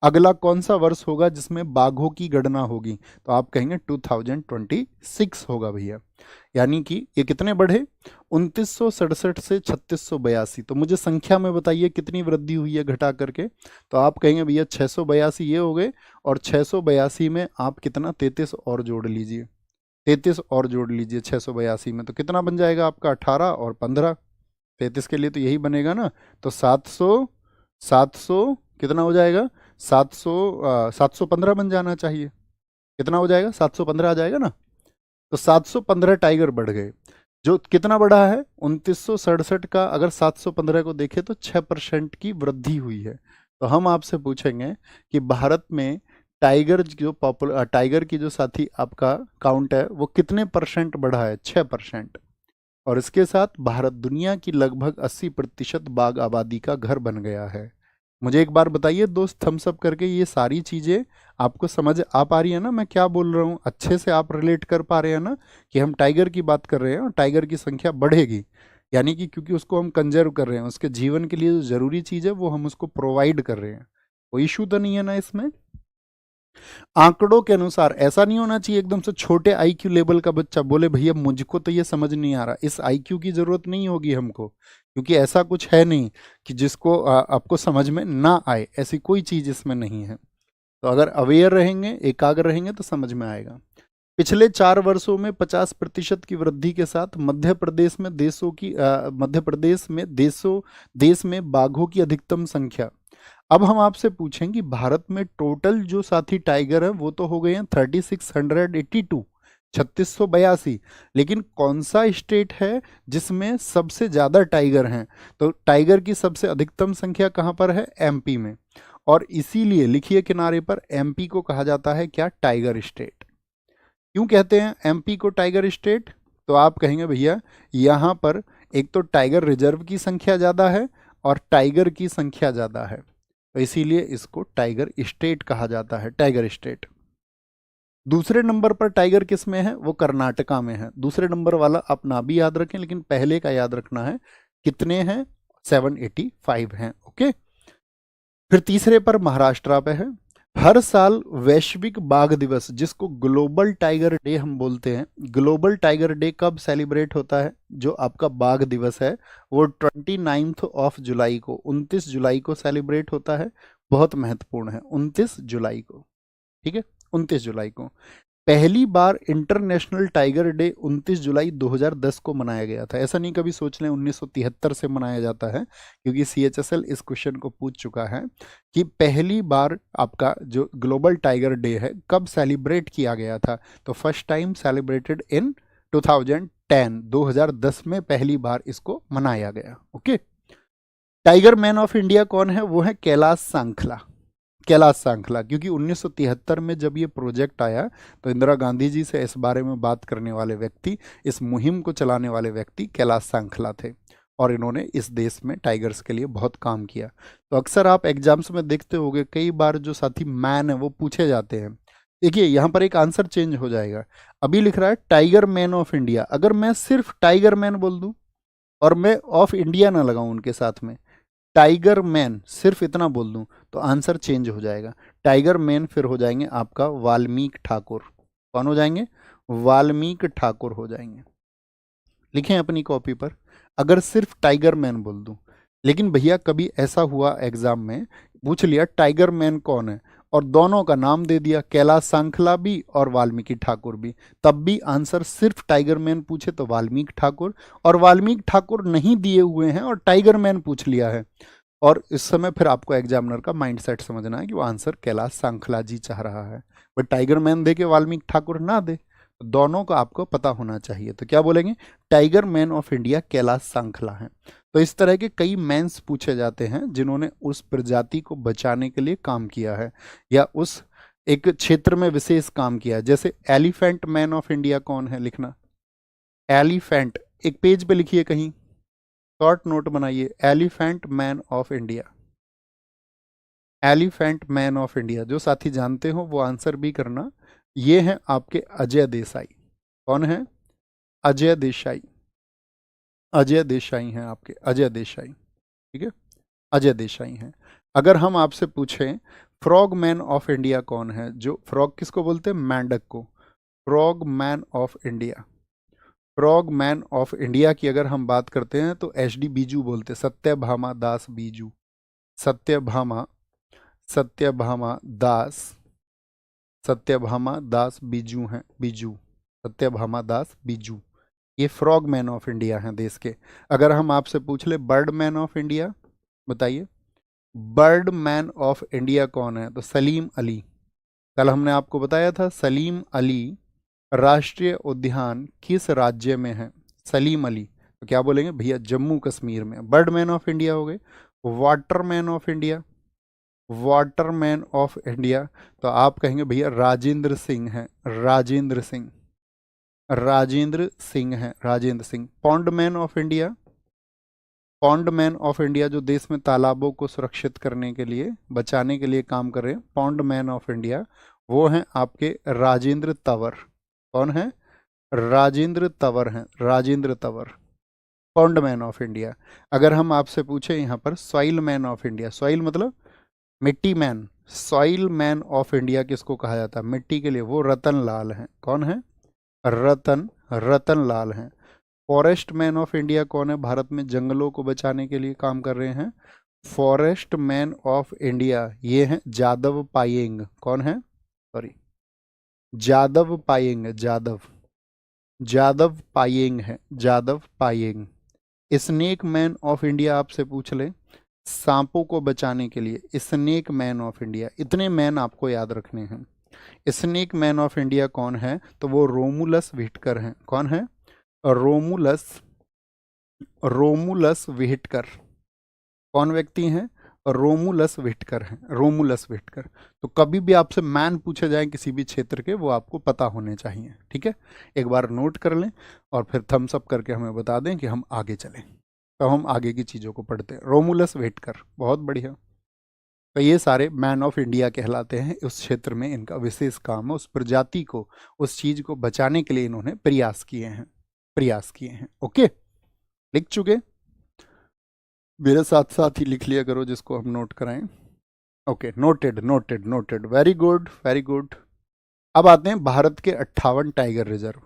अगला कौन सा वर्ष होगा जिसमें बाघों की गणना होगी? तो आप कहेंगे 2026 होगा भैया। यानी कि ये कितने बढ़े? 2967 से 3682। तो मुझे संख्या में बताइए कितनी वृद्धि हुई है घटा करके? तो आप कहेंगे भैया 682 ये हो गए, और 682 में आप कितना? 33 और जोड़ लीजिए, 33 और जोड़ लीजिए 682 में, तो कितना बन जाएगा आपका? 18 और 15। 33 के लिए तो यही बनेगा ना। तो 700, 700 कितना हो जाएगा? 715 बन जाना चाहिए। कितना हो जाएगा? 715 आ जाएगा ना। तो 715 टाइगर बढ़ गए। जो कितना बढ़ा है? 2967 का अगर 715 को देखें तो 6% की वृद्धि हुई है। तो हम आपसे पूछेंगे कि भारत में टाइगर की जो साथी आपका काउंट है वो कितने परसेंट बढ़ा है? 6%। और इसके साथ भारत दुनिया की लगभग 80% बाघ आबादी का घर बन गया है। मुझे एक बार बताइए दोस्त, थम्स अप करके, ये सारी चीज़ें आपको समझ आ पा रही है ना मैं क्या बोल रहा हूँ? अच्छे से आप रिलेट कर पा रहे हैं ना कि हम टाइगर की बात कर रहे हैं और टाइगर की संख्या बढ़ेगी, यानी कि क्योंकि उसको हम कंजर्व कर रहे हैं, उसके जीवन के लिए जो ज़रूरी चीज़ है वो हम उसको प्रोवाइड कर रहे हैं। कोई इशू तो नहीं है ना इसमें? आंकड़ों के अनुसार ऐसा नहीं होना चाहिए एकदम से छोटे आईक्यू लेवल का बच्चा बोले भैया मुझको तो ये समझ नहीं आ रहा। इस आईक्यू की जरूरत नहीं होगी हमको, क्योंकि ऐसा कुछ है नहीं कि जिसको आपको समझ में ना आए, ऐसी कोई चीज इसमें नहीं है। तो अगर अवेयर रहेंगे, एकाग्र रहेंगे तो समझ में आएगा। पिछले 4 वर्षों में 50% की वृद्धि के साथ मध्य प्रदेश में देश में बाघों की अधिकतम संख्या। अब हम आपसे पूछें कि भारत में टोटल जो साथी टाइगर है वो तो हो गए हैं 3682, 3682। लेकिन कौन सा स्टेट है जिसमें सबसे ज्यादा टाइगर हैं? तो टाइगर की सबसे अधिकतम संख्या कहां पर है? एमपी में। और इसीलिए लिखिए किनारे पर, एमपी को कहा जाता है क्या? Tiger state. क्यों कहते हैं एमपी को टाइगर स्टेट? तो आप कहेंगे भैया यहाँ पर एक तो टाइगर रिजर्व की संख्या ज़्यादा है और टाइगर की संख्या ज़्यादा है, तो इसीलिए इसको टाइगर स्टेट कहा जाता है, टाइगर स्टेट। दूसरे नंबर पर टाइगर किस में है? वो कर्नाटका में है। दूसरे नंबर वाला आप ना भी याद रखें, लेकिन पहले का याद रखना है। कितने हैं? 785 हैं। ओके। फिर तीसरे पर महाराष्ट्र पे है। हर साल वैश्विक बाघ दिवस, जिसको ग्लोबल टाइगर डे हम बोलते हैं, ग्लोबल टाइगर डे कब सेलिब्रेट होता है? जो आपका बाघ दिवस है वो 29 जुलाई को, 29 जुलाई को सेलिब्रेट होता है। बहुत महत्वपूर्ण है, 29 जुलाई को। ठीक है, 29 जुलाई को। पहली बार इंटरनेशनल टाइगर डे 29 जुलाई 2010 को मनाया गया था। ऐसा नहीं कभी सोच लें 1973 से मनाया जाता है, क्योंकि CHSL इस क्वेश्चन को पूछ चुका है कि पहली बार आपका जो ग्लोबल टाइगर डे है कब सेलिब्रेट किया गया था। तो फर्स्ट टाइम सेलिब्रेटेड इन 2010, 2010 में पहली बार इसको मनाया गया। Okay, tiger man of India कौन है? वो है कैलाश सांखला। कैलाश सांखला, क्योंकि 1973 में जब ये प्रोजेक्ट आया तो इंदिरा गांधी जी से इस बारे में बात करने वाले व्यक्ति, इस मुहिम को चलाने वाले व्यक्ति कैलाश सांखला थे, और इन्होंने इस देश में टाइगर्स के लिए बहुत काम किया। तो अक्सर आप एग्जाम्स में देखते होंगे कई बार जो साथी मैन है वो पूछे जाते हैं। देखिए यहाँ पर एक आंसर चेंज हो जाएगा। अभी लिख रहा है टाइगर मैन ऑफ इंडिया, अगर मैं सिर्फ टाइगर मैन बोल दूं और मैं ऑफ इंडिया ना लगाऊं उनके साथ में, टाइगर मैन सिर्फ इतना बोल दूं, तो आंसर चेंज हो जाएगा। टाइगर मैन फिर हो जाएंगे आपका वाल्मीकि ठाकुर। कौन हो जाएंगे? वाल्मीकि ठाकुर हो जाएंगे। लिखें अपनी कॉपी पर, अगर सिर्फ टाइगर मैन बोल दूं। लेकिन भैया कभी ऐसा हुआ एग्जाम में, पूछ लिया टाइगर मैन कौन है और दोनों का नाम दे दिया, कैलाश सांखला भी और वाल्मीकि ठाकुर भी, तब भी आंसर सिर्फ टाइगर मैन पूछे तो वाल्मीकि ठाकुर, और वाल्मीकि ठाकुर नहीं दिए हुए हैं और टाइगर मैन पूछ लिया है, और इस समय फिर आपको एग्जामिनर का माइंडसेट समझना है कि वो आंसर कैलाश सांखला जी चाह रहा है। बट टाइगर मैन दे के वाल्मीकि ठाकुर ना दे, तो दोनों का आपको पता होना चाहिए। तो क्या बोलेंगे? Tiger man of India Kailash Sankhla है। तो इस तरह के कई मैंस पूछे जाते हैं जिन्होंने उस प्रजाति को बचाने के लिए काम किया है या उस एक क्षेत्र में विशेष काम किया है। जैसे एलिफेंट मैन ऑफ इंडिया कौन है? लिखना एलिफेंट, एक पेज पे लिखिए कहीं, शॉर्ट नोट बनाइए, elephant man of India. Elephant man of India, जो साथी जानते हो वो आंसर भी करना। ये हैं आपके अजय देसाई। कौन है? अजय देसाई। अजय देसाई हैं आपके, अजय देसाई। ठीक है, अजय देसाई हैं। अगर हम आपसे पूछें फ्रॉग मैन ऑफ इंडिया कौन है? जो फ्रॉग किसको बोलते हैं? मेंढक को। Frog man of India, frog man of India की अगर हम बात करते हैं तो HD बीजू बोलते हैं, सत्यभामा दास बीजू। सत्यभामा, सत्यभामा दास, सत्यभामा दास बीजू हैं, बीजू, सत्यभामा दास बीजू। ये फ्रॉग मैन ऑफ इंडिया हैं देश के। अगर हम आपसे पूछ ले बर्ड मैन ऑफ इंडिया, बताइए बर्ड मैन ऑफ इंडिया कौन है? तो सलीम अली। कल हमने आपको बताया था सलीम अली राष्ट्रीय उद्यान किस राज्य में है? सलीम अली। तो क्या बोलेंगे भैया? जम्मू कश्मीर में। बर्ड मैन ऑफ इंडिया हो गए। Water man of India, Waterman of India, तो आप कहेंगे भैया राजेंद्र सिंह हैं, राजेंद्र सिंह, राजेंद्र सिंह हैं, Rajendra Singh. Pond man of India, pond man of India जो देश में तालाबों को सुरक्षित करने के लिए, बचाने के लिए काम कर रहे हैं, पॉन्ड मैन ऑफ इंडिया, वो हैं आपके राजेंद्र तंवर। कौन है? राजेंद्र तंवर हैं, Rajendra Tanwar, pond man of India. अगर हम आपसे पूछे यहाँ पर soil man of India, soil मतलब मिट्टी man, soil man of India किसको कहा जाता है? मिट्टी के लिए, वो रतन लाल हैं। कौन है? रतन, रतन लाल हैं। फॉरेस्ट मैन ऑफ इंडिया कौन है? भारत में जंगलों को बचाने के लिए काम कर रहे हैं। फॉरेस्ट मैन ऑफ इंडिया ये हैं जादव पायेंग। कौन है? सॉरी, जादव पायेंग, जादव, जादव पायेंग है, Jadav Payeng. Snake man of India आपसे पूछ ले, सांपों को बचाने के लिए स्नेक मैन ऑफ इंडिया, इतने मैन आपको याद रखने हैं। स्नेक मैन ऑफ इंडिया कौन है? तो वो रोमुलस व्हिटकर हैं। कौन है? Romulus, Romulus Whitaker. कौन व्यक्ति हैं? रोमुलस व्हिटकर हैं, रोमुलस व्हिटकर। तो कभी भी आपसे मैन पूछे जाए किसी भी क्षेत्र के, वो आपको पता होने चाहिए। ठीक है, एक बार नोट कर लें और फिर थम्स अप करके हमें बता दें कि हम आगे चलें। तो हम आगे की चीज़ों को पढ़ते हैं। रोमुलस व्हिटकर, बहुत बढ़िया। तो ये सारे मैन ऑफ इंडिया कहलाते हैं। उस क्षेत्र में इनका विशेष काम है, उस प्रजाति को, उस चीज़ को बचाने के लिए इन्होंने प्रयास किए हैं, प्रयास किए हैं। ओके, लिख चुके? मेरे साथ साथ ही लिख लिया करो जिसको हम नोट कराएं। Okay, noted, noted, noted, very good, very good. अब आते हैं भारत के 58 टाइगर रिजर्व।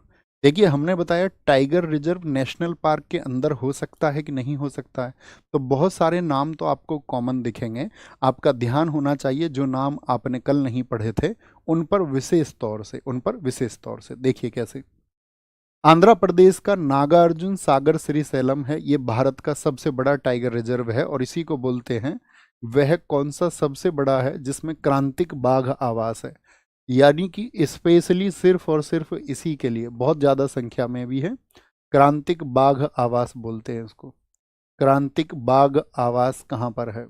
देखिए हमने बताया टाइगर रिजर्व नेशनल पार्क के अंदर हो सकता है कि नहीं हो सकता है, तो बहुत सारे नाम तो आपको कॉमन दिखेंगे। आपका ध्यान होना चाहिए जो नाम आपने कल नहीं पढ़े थे उन पर विशेष तौर से, उन पर विशेष तौर से। देखिए कैसे, आंध्र प्रदेश का नागार्जुन सागर श्रीशैलम है, ये भारत का सबसे बड़ा टाइगर रिजर्व है और इसी को बोलते हैं। वह कौन सा सबसे बड़ा है जिसमें क्रांतिक बाघ आवास है, यानी कि स्पेशली सिर्फ और सिर्फ इसी के लिए बहुत ज़्यादा संख्या में भी है। क्रांतिक बाघ आवास बोलते हैं इसको। क्रांतिक बाघ आवास कहाँ पर है?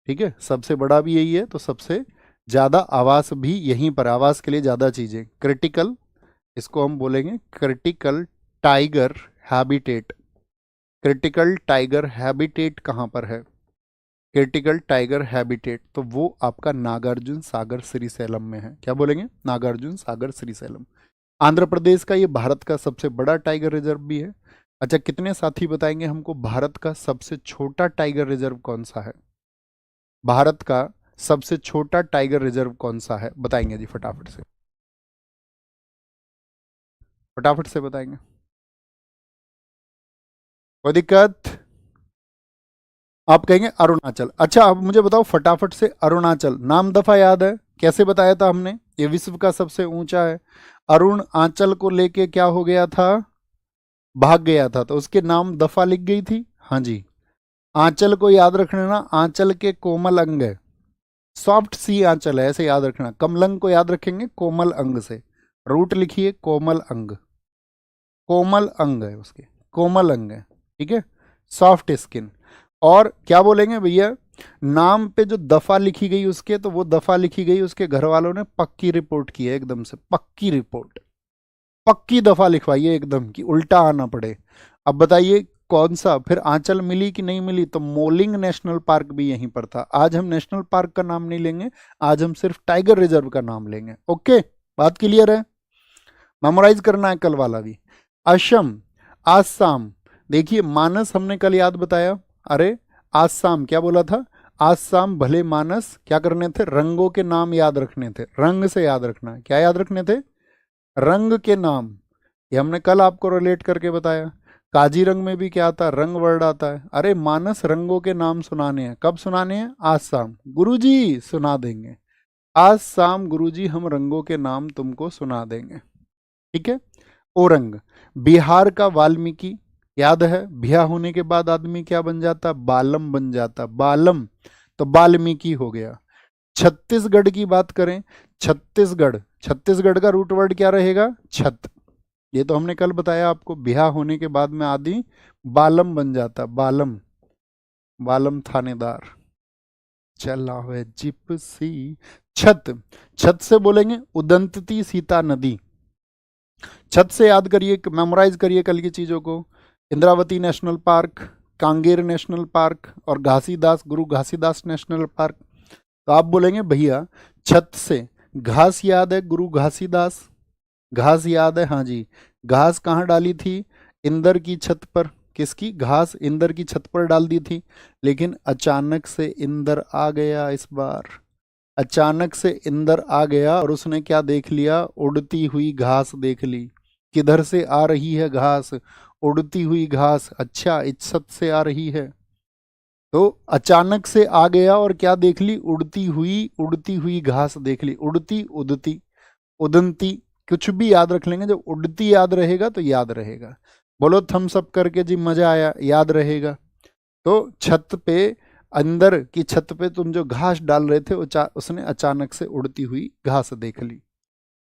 ठीक है, सबसे बड़ा भी यही है तो सबसे ज़्यादा आवास भी यहीं पर, आवास के लिए ज़्यादा चीज़ें क्रिटिकल, इसको हम बोलेंगे critical tiger habitat. Critical tiger habitat कहाँ पर है? क्रिटिकल टाइगर हैबिटेट तो वो आपका नागार्जुन सागर श्रीशैलम में है। क्या बोलेंगे? नागार्जुन सागर श्रीशैलम। आंध्र प्रदेश का ये भारत का सबसे बड़ा टाइगर रिजर्व भी है। अच्छा, कितने साथी बताएंगे हमको भारत का सबसे छोटा टाइगर रिजर्व कौन सा है? भारत का सबसे छोटा टाइगर रिजर्व कौन सा है बताएंगे जी, फटाफट से, फटाफट से बताएंगे। कोई दिक्कत? आप कहेंगे अरुणाचल। अच्छा अब मुझे बताओ फटाफट से, अरुणाचल नाम दफा याद है? कैसे बताया था हमने? ये विश्व का सबसे ऊंचा है। अरुण आंचल को लेके क्या हो गया था? भाग गया था, तो उसके नाम दफा लिख गई थी। हाँ जी, आंचल को याद रखना ना, आंचल के कोमल अंग है, सॉफ्ट सी आंचल है, ऐसे याद रखना। कमलंग को याद रखेंगे कोमल अंग से, रूट लिखिए कोमल अंग, कोमल अंग है उसके, कोमल अंग है, ठीक है, सॉफ्ट स्किन। और क्या बोलेंगे भैया, नाम पे जो दफा लिखी गई उसके, तो वो दफा लिखी गई उसके घर वालों ने पक्की रिपोर्ट की है, एकदम से पक्की रिपोर्ट, पक्की दफा लिखवाइए एकदम कि उल्टा आना पड़े। अब बताइए कौन सा फिर आंचल मिली कि नहीं मिली? तो मोलिंग नेशनल पार्क भी यहीं पर था। आज हम नेशनल पार्क का नाम नहीं लेंगे, आज हम सिर्फ टाइगर रिजर्व का नाम लेंगे। ओके, बात क्लियर है? मेमोराइज करना है कल वाला भी। असम, आसाम, देखिए मानस हमने कल याद बताया। अरे आसाम क्या बोला था? आसाम भले मानस क्या करने थे? रंगों के नाम याद रखने थे, रंग से याद रखना है। क्या याद रखने थे? रंग के नाम। ये हमने कल आपको रिलेट करके बताया। काजीरंग में भी क्या आता है? रंग वर्ड आता है। अरे मानस रंगों के नाम सुनाने हैं, कब सुनाने हैं? आज शाम गुरुजी सुना देंगे, आज शाम गुरुजी हम रंगों के नाम तुमको सुना देंगे, ठीक है। ओरंग, बिहार का वाल्मीकि, याद है? बिहा होने के बाद आदमी क्या बन जाता? बालम बन जाता, बालम, तो वाल्मीकि हो गया। छत्तीसगढ़ की बात करें, छत्तीसगढ़, छत्तीसगढ़ का रूट वर्ड क्या रहेगा? छत। ये तो हमने कल बताया आपको, बिहा होने के बाद में आदमी बालम बन जाता, बालम, बालम थानेदार, चला हुआ जिप्सी। छत, छत से बोलेंगे उदंतती सीता नदी। छत से याद करिए, मेमोराइज करिए कल की चीजों को। Indravati national park, Kanger national park और घासीदास, गुरु घासीदास नेशनल पार्क। तो आप बोलेंगे भैया छत से घास याद है, गुरु घासीदास, घास याद है? हाँ जी, घास कहाँ डाली थी? इंदर की छत पर। किसकी घास? इंदर की छत पर डाल दी थी, लेकिन अचानक से इंदर आ गया इस बार, अचानक से इंदर आ गया और उसने क्या देख लिया? उड़ती हुई घास देख ली। किधर से आ रही है घास? उड़ती हुई घास। अच्छा, इस छत से आ रही है, तो अचानक से आ गया और क्या देख ली? उड़ती हुई घास देख ली। उड़ती, उड़ती, उदंती, कुछ भी याद रख लेंगे, जब उड़ती याद रहेगा तो याद रहेगा। बोलो थम्स अप करके जी, मजा आया, याद रहेगा। तो छत पे, अंदर की छत पे तुम जो घास डाल रहे थे उसने अचानक से उड़ती हुई घास देख ली।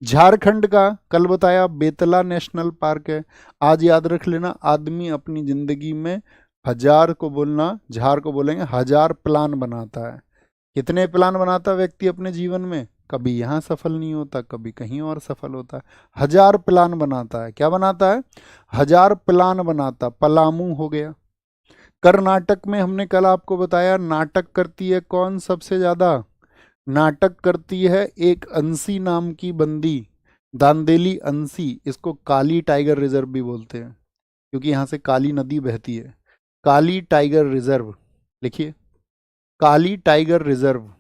झारखंड का कल बताया बेतला नेशनल पार्क है। आज याद रख लेना, आदमी अपनी जिंदगी में हजार को बोलना, झार को बोलेंगे हजार प्लान बनाता है। कितने प्लान बनाता व्यक्ति अपने जीवन में? कभी यहाँ सफल नहीं होता, कभी कहीं और सफल होता है। हजार प्लान बनाता है। क्या बनाता है? हजार प्लान बनाता। पलामू हो गया। कर्नाटक में हमने कल आपको बताया नाटक करती है कौन सबसे ज्यादा? नाटक करती है एक अंसी नाम की बंदी, दांदेली अंसी। इसको काली टाइगर रिजर्व भी बोलते हैं, क्योंकि यहाँ से काली नदी बहती है। काली टाइगर रिजर्व लिखिए, काली टाइगर रिजर्व।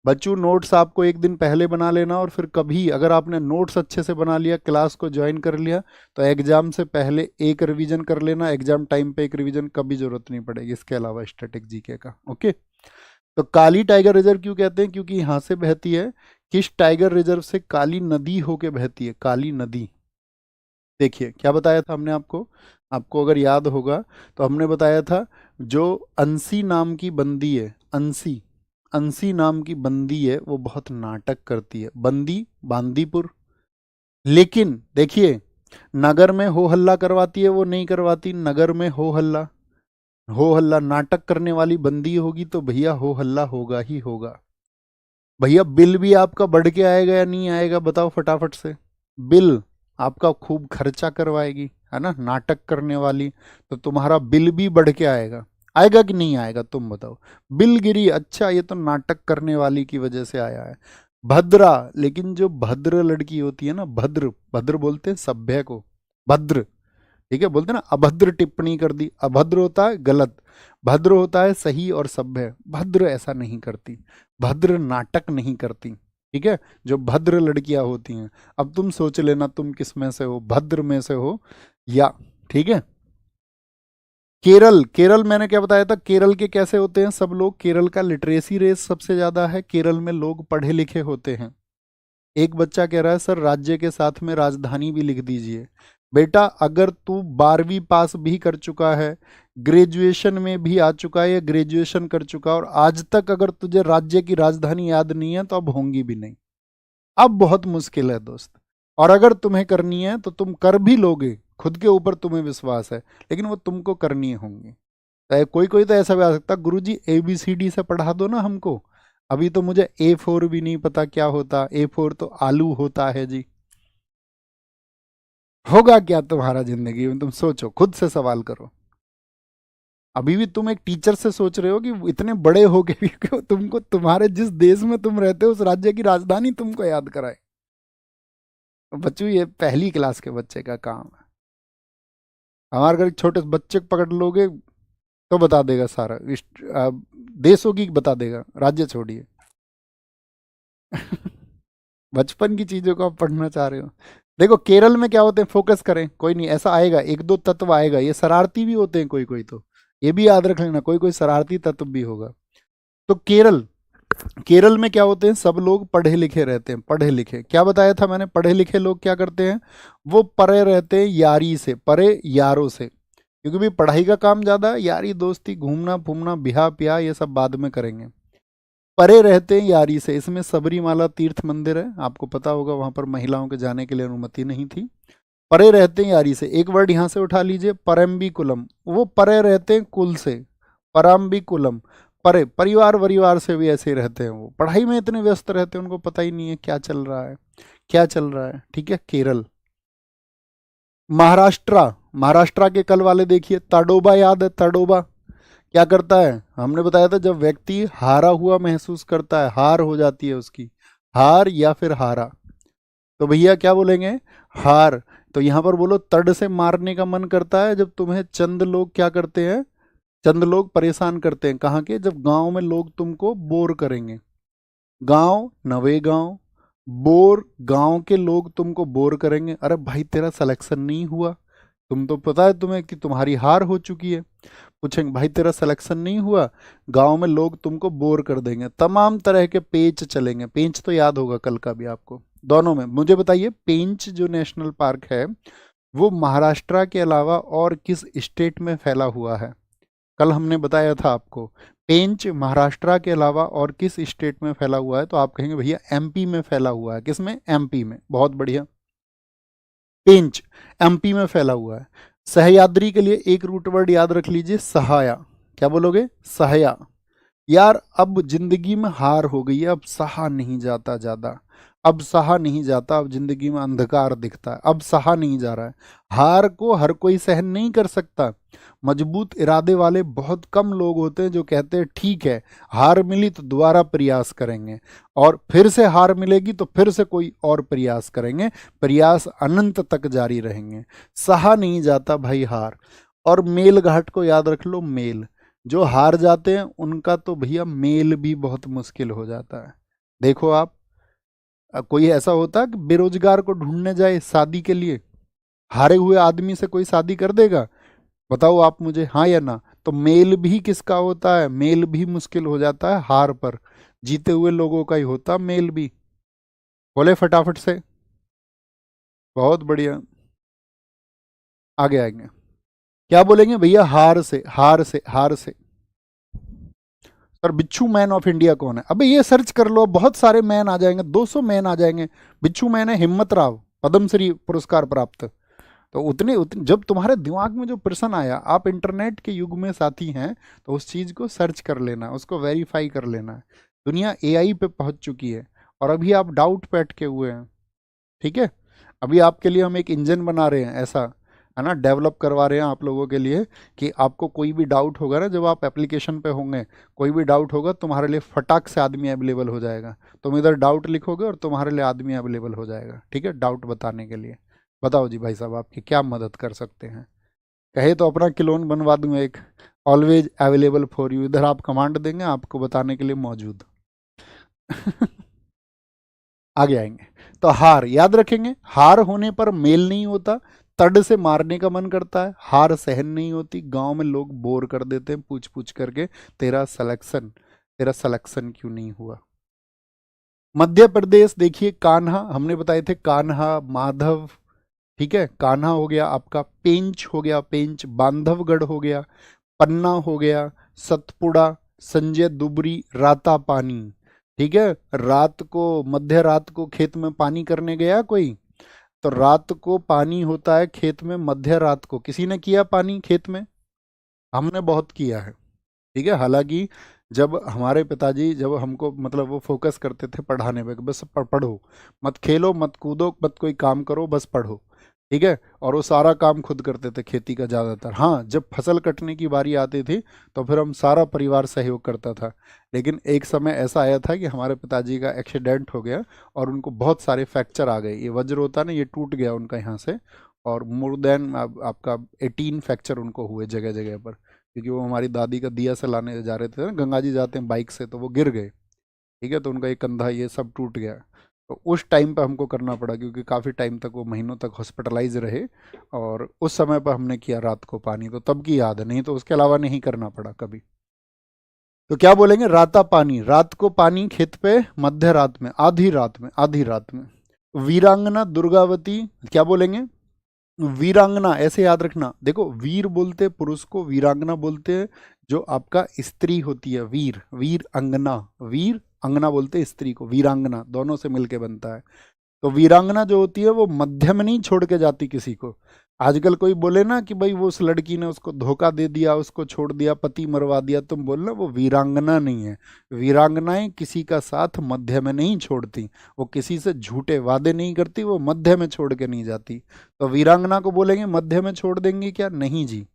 बच्चों नोट्स आपको एक दिन पहले बना लेना, और फिर कभी अगर आपने नोट्स अच्छे से बना लिया, क्लास को ज्वाइन कर लिया, तो एग्जाम से पहले एक रिवीजन कर लेना, एग्जाम टाइम पे एक रिवीजन, कभी जरूरत नहीं पड़ेगी इसके अलावा स्टैटिक जीके का। ओके, तो काली टाइगर रिजर्व क्यों कहते हैं? क्योंकि यहाँ से बहती है। किस टाइगर रिजर्व से? काली नदी होके बहती है, काली नदी। देखिए क्या बताया था हमने आपको, आपको अगर याद होगा तो हमने बताया था जो अंसी नाम की बंदी है, अंसी, अंसी नाम की बंदी है, वो बहुत नाटक करती है, बंदी बांदीपुर। लेकिन देखिए, नगर में हो हल्ला करवाती है, वो नहीं करवाती नगर में हो हल्ला। हो हल्ला नाटक करने वाली बंदी होगी तो भैया हो हल्ला होगा ही होगा। भैया बिल भी आपका बढ़ के आएगा या नहीं आएगा, बताओ फटाफट से। बिल आपका खूब खर्चा करवाएगी, है ना, नाटक करने वाली, तो तुम्हारा बिल भी बढ़ के आएगा। आएगा कि नहीं आएगा, तुम बताओ। बिल गिरी, अच्छा ये तो नाटक करने वाली की वजह से आया है। भद्रा, लेकिन जो भद्र लड़की होती है ना, भद्र, भद्र बोलते हैं सभ्य को, भद्र, ठीक है, बोलते हैं ना, अभद्र टिप्पणी कर दी, अभद्र होता है गलत, भद्र होता है सही और सभ्य। भद्र ऐसा नहीं करती, भद्र नाटक नहीं करती, ठीक है, जो भद्र लड़कियां होती हैं। अब तुम सोच लेना तुम किस में से हो, भद्र में से हो या, ठीक है। केरल, केरल मैंने क्या बताया था, केरल के कैसे होते हैं सब लोग? केरल का लिटरेसी रेट सबसे ज्यादा है, केरल में लोग पढ़े लिखे होते हैं। एक बच्चा कह रहा है सर राज्य के साथ में राजधानी भी लिख दीजिए। बेटा अगर तू 12वीं पास भी कर चुका है, ग्रेजुएशन में भी आ चुका है, या ग्रेजुएशन कर चुका, और आज तक अगर तुझे राज्य की राजधानी याद नहीं है, तो अब होंगी भी नहीं। अब बहुत मुश्किल है दोस्त, और अगर तुम्हें करनी है तो तुम कर भी लोगे, खुद के ऊपर तुम्हें विश्वास है, लेकिन वो तुमको करनी होंगी। कोई कोई तो ऐसा भी आ सकता, गुरुजी ABCD से पढ़ा दो ना हमको। अभी तो मुझे A4 भी नहीं पता क्या होता, A4 तो आलू होता है जी। होगा क्या तुम्हारा जिंदगी में, तुम सोचो, खुद से सवाल करो। अभी भी तुम एक टीचर से सोच रहे हो कि इतने बड़े हो गए भी क्यों तुमको तुम्हारे जिस देश में तुम रहते हो उस राज्य की राजधानी तुमको याद कराए। तो बच्चों ये पहली क्लास के बच्चे का काम है। हमारे घर छोटे बच्चे को पकड़ लोगे तो बता देगा सारा, देशों की बता देगा, राज्य छोड़िए। बचपन की चीजों को आप पढ़ना चाह रहे हो। देखो केरल में क्या होते हैं, फोकस करें, कोई नहीं ऐसा आएगा, एक दो तत्व आएगा, ये शरारती भी होते हैं कोई कोई, तो ये भी याद रख लेना, कोई कोई शरारती तत्व भी होगा। तो केरल, केरल में क्या होते हैं, सब लोग पढ़े लिखे रहते हैं, पढ़े लिखे, क्या बताया था मैंने, पढ़े लिखे लोग क्या करते हैं, वो परे रहते हैं यारी से, परे यारों से, क्योंकि भी पढ़ाई का काम ज्यादा है, यारी दोस्ती घूमना फूमना बिहा प्याह ये सब बाद में करेंगे। परे रहते हैं यारी से, इसमें सबरीमाला तीर्थ मंदिर है, आपको पता होगा, वहां पर महिलाओं के जाने के लिए अनुमति नहीं थी। परे रहते हैं यारी से, एक वर्ड यहां से उठा लीजिए, परम्बी कुलम, वो परे रहते हैं कुल से, परम्बी कुलम, परे, परिवार वरिवार से भी ऐसे ही रहते हैं, वो पढ़ाई में इतने व्यस्त रहते हैं, उनको पता ही नहीं है क्या चल रहा है, क्या चल रहा है, ठीक है। केरल, महाराष्ट्र, महाराष्ट्र के कल वाले देखिए, तड़ोबा याद है, तड़ोबा क्या करता है, हमने बताया था जब व्यक्ति हारा हुआ महसूस करता है, हार हो जाती है उसकी, हार या फिर हारा, तो भैया क्या बोलेंगे, हार। तो यहां पर बोलो तड़ से मारने का मन करता है जब तुम्हें चंद लोग क्या करते हैं, चंद लोग परेशान करते हैं, कहाँ के, जब गांव में लोग तुमको बोर करेंगे, गांव नवे गांव, बोर, गांव के लोग तुमको बोर करेंगे, अरे भाई तेरा सिलेक्शन नहीं हुआ, तुम तो पता है तुम्हें कि तुम्हारी हार हो चुकी है, पूछेंगे भाई तेरा सिलेक्शन नहीं हुआ, गांव में लोग तुमको बोर कर देंगे, तमाम तरह के पेच चलेंगे, पेंच तो याद होगा कल का भी आपको, दोनों में। मुझे बताइए पेंच जो नेशनल पार्क है वो महाराष्ट्र के अलावा और किस स्टेट में फैला हुआ है? कल हमने बताया था आपको, पेंच महाराष्ट्र के अलावा और किस स्टेट में फैला हुआ है, तो आप कहेंगे भैया MP में फैला हुआ है, किसमें, MP में, बहुत बढ़िया, पेंच MP में फैला हुआ है। सह्याद्री के लिए एक रूट वर्ड याद रख लीजिए, सहाया, क्या बोलोगे, सहाया। यार अब जिंदगी में हार हो गई है, अब सहा नहीं जाता ज्यादा, अब सहा नहीं जाता, अब जिंदगी में अंधकार दिखता है, अब सहा नहीं जा रहा है, हार को हर कोई सहन नहीं कर सकता, मजबूत इरादे वाले बहुत कम लोग होते हैं जो कहते हैं ठीक है हार मिली तो दोबारा प्रयास करेंगे, और फिर से हार मिलेगी तो फिर से कोई और प्रयास करेंगे, प्रयास अनंत तक जारी रहेंगे, सहा नहीं जाता भाई हार। और मेल घाट को याद रख लो, मेल, जो हार जाते हैं उनका तो भैया मेल भी बहुत मुश्किल हो जाता है, देखो आप, कोई ऐसा होता है कि बेरोजगार को ढूंढने जाए शादी के लिए, हारे हुए आदमी से कोई शादी कर देगा? बताओ आप मुझे, हाँ या ना? तो मेल भी किसका होता है? मेल भी मुश्किल हो जाता है हार पर। जीते हुए लोगों का ही होता मेल भी। बोले फटाफट से। बहुत बढ़िया। आगे आएंगे। क्या बोलेंगे भैया? हार से, हार से, हार से। सर बिच्छू मैन ऑफ इंडिया कौन है? अबे ये सर्च कर लो, बहुत सारे मैन आ जाएंगे, 200 मैन आ जाएंगे। बिच्छू मैन है हिम्मत राव, पद्मश्री पुरस्कार प्राप्त। तो उतने जब तुम्हारे दिमाग में जो प्रश्न आया, आप इंटरनेट के युग में साथी हैं, तो उस चीज़ को सर्च कर लेना, उसको वेरीफाई कर लेना है। दुनिया एआई पे पहुंच चुकी है, और अभी आप डाउट पे अटके हुए हैं। ठीक है, अभी आपके लिए हम एक इंजन बना रहे हैं ऐसा, है ना, डेवलप करवा रहे हैं आप लोगों के लिए, कि आपको कोई भी डाउट होगा ना, जब आप एप्लीकेशन पे होंगे, कोई भी डाउट होगा, तुम्हारे लिए फटाक से आदमी अवेलेबल हो जाएगा। तुम इधर डाउट लिखोगे और तुम्हारे लिए आदमी अवेलेबल हो जाएगा, ठीक है, डाउट बताने के लिए। बताओ जी भाई साहब, आपकी क्या मदद कर सकते हैं? कहे तो अपना क्लोन बनवा दूं एक, ऑलवेज अवेलेबल फॉर यू, इधर आप कमांड देंगे, आपको बताने के लिए मौजूद। आगे आएंगे। तो हार याद रखेंगे, हार होने पर मेल नहीं होता, तड से मारने का मन करता है, हार सहन नहीं होती, गांव में लोग बोर कर देते हैं पूछ पूछ करके, तेरा सिलेक्शन क्यों नहीं हुआ? मध्य प्रदेश देखिए, कान्हा हमने बताए थे, कान्हा, माधव, ठीक है, कान्हा हो गया आपका, पेंच हो गया, पेंच, बांधवगढ़ हो गया, पन्ना हो गया, सतपुड़ा, संजय दुबरी, राता पानी। ठीक है, रात को, मध्य रात को खेत में पानी करने गया कोई? तो रात को पानी होता है खेत में, मध्य रात को किसी ने किया पानी खेत में? हमने बहुत किया है। ठीक है, हालांकि जब हमारे पिताजी, जब हमको मतलब वो फोकस करते थे पढ़ाने पे, बस पढ़ो, मत खेलो, मत कूदो, मत कोई काम करो, बस पढ़ो। ठीक है, और वो सारा काम खुद करते थे खेती का ज़्यादातर। हाँ, जब फसल कटने की बारी आती थी, तो फिर हम सारा परिवार सहयोग करता था। लेकिन एक समय ऐसा आया था कि हमारे पिताजी का एक्सीडेंट हो गया, और उनको बहुत सारे फ्रैक्चर आ गए, ये वज्र होता है ना, ये टूट गया उनका यहाँ से, और मोर देन आपका 18 फ्रैक्चर उनको हुए जगह जगह पर, क्योंकि वो हमारी दादी का दिया से लाने जा रहे थे ना, गंगा जी जाते हैं बाइक से, तो वो गिर गए। ठीक है, तो उनका एक कंधा ये सब टूट गया। तो उस टाइम पर हमको करना पड़ा, क्योंकि काफ़ी टाइम तक वो महीनों तक हॉस्पिटलाइज रहे, और उस समय पर हमने किया रात को पानी, तो तब की याद है, नहीं तो उसके अलावा नहीं करना पड़ा कभी। तो क्या बोलेंगे? राता पानी, रात को पानी खेत पे, मध्य रात में, आधी रात में, आधी रात में। वीरांगना दुर्गावती, क्या बोलेंगे? वीरांगना, ऐसे याद रखना, देखो वीर बोलते पुरुष को, वीरांगना बोलते जो आपका स्त्री होती है, वीर, वीर अंगना, वीर अंगना बोलते स्त्री को, वीरांगना दोनों से मिलके बनता है। तो वीरांगना जो होती है वो मध्य में नहीं छोड़ के जाती किसी को। आजकल कोई बोले ना कि भाई वो उस लड़की ने उसको धोखा दे दिया, उसको छोड़ दिया, पति मरवा दिया, तुम बोलना वो वीरांगना नहीं है। वीरांगनाएं किसी का साथ मध्य में नहीं छोड़ती, वो किसी से झूठे वादे नहीं करती, वो मध्य में छोड़ के नहीं जाती। तो वीरांगना को बोलेंगे मध्य में छोड़ देंगी क्या? नहीं जी।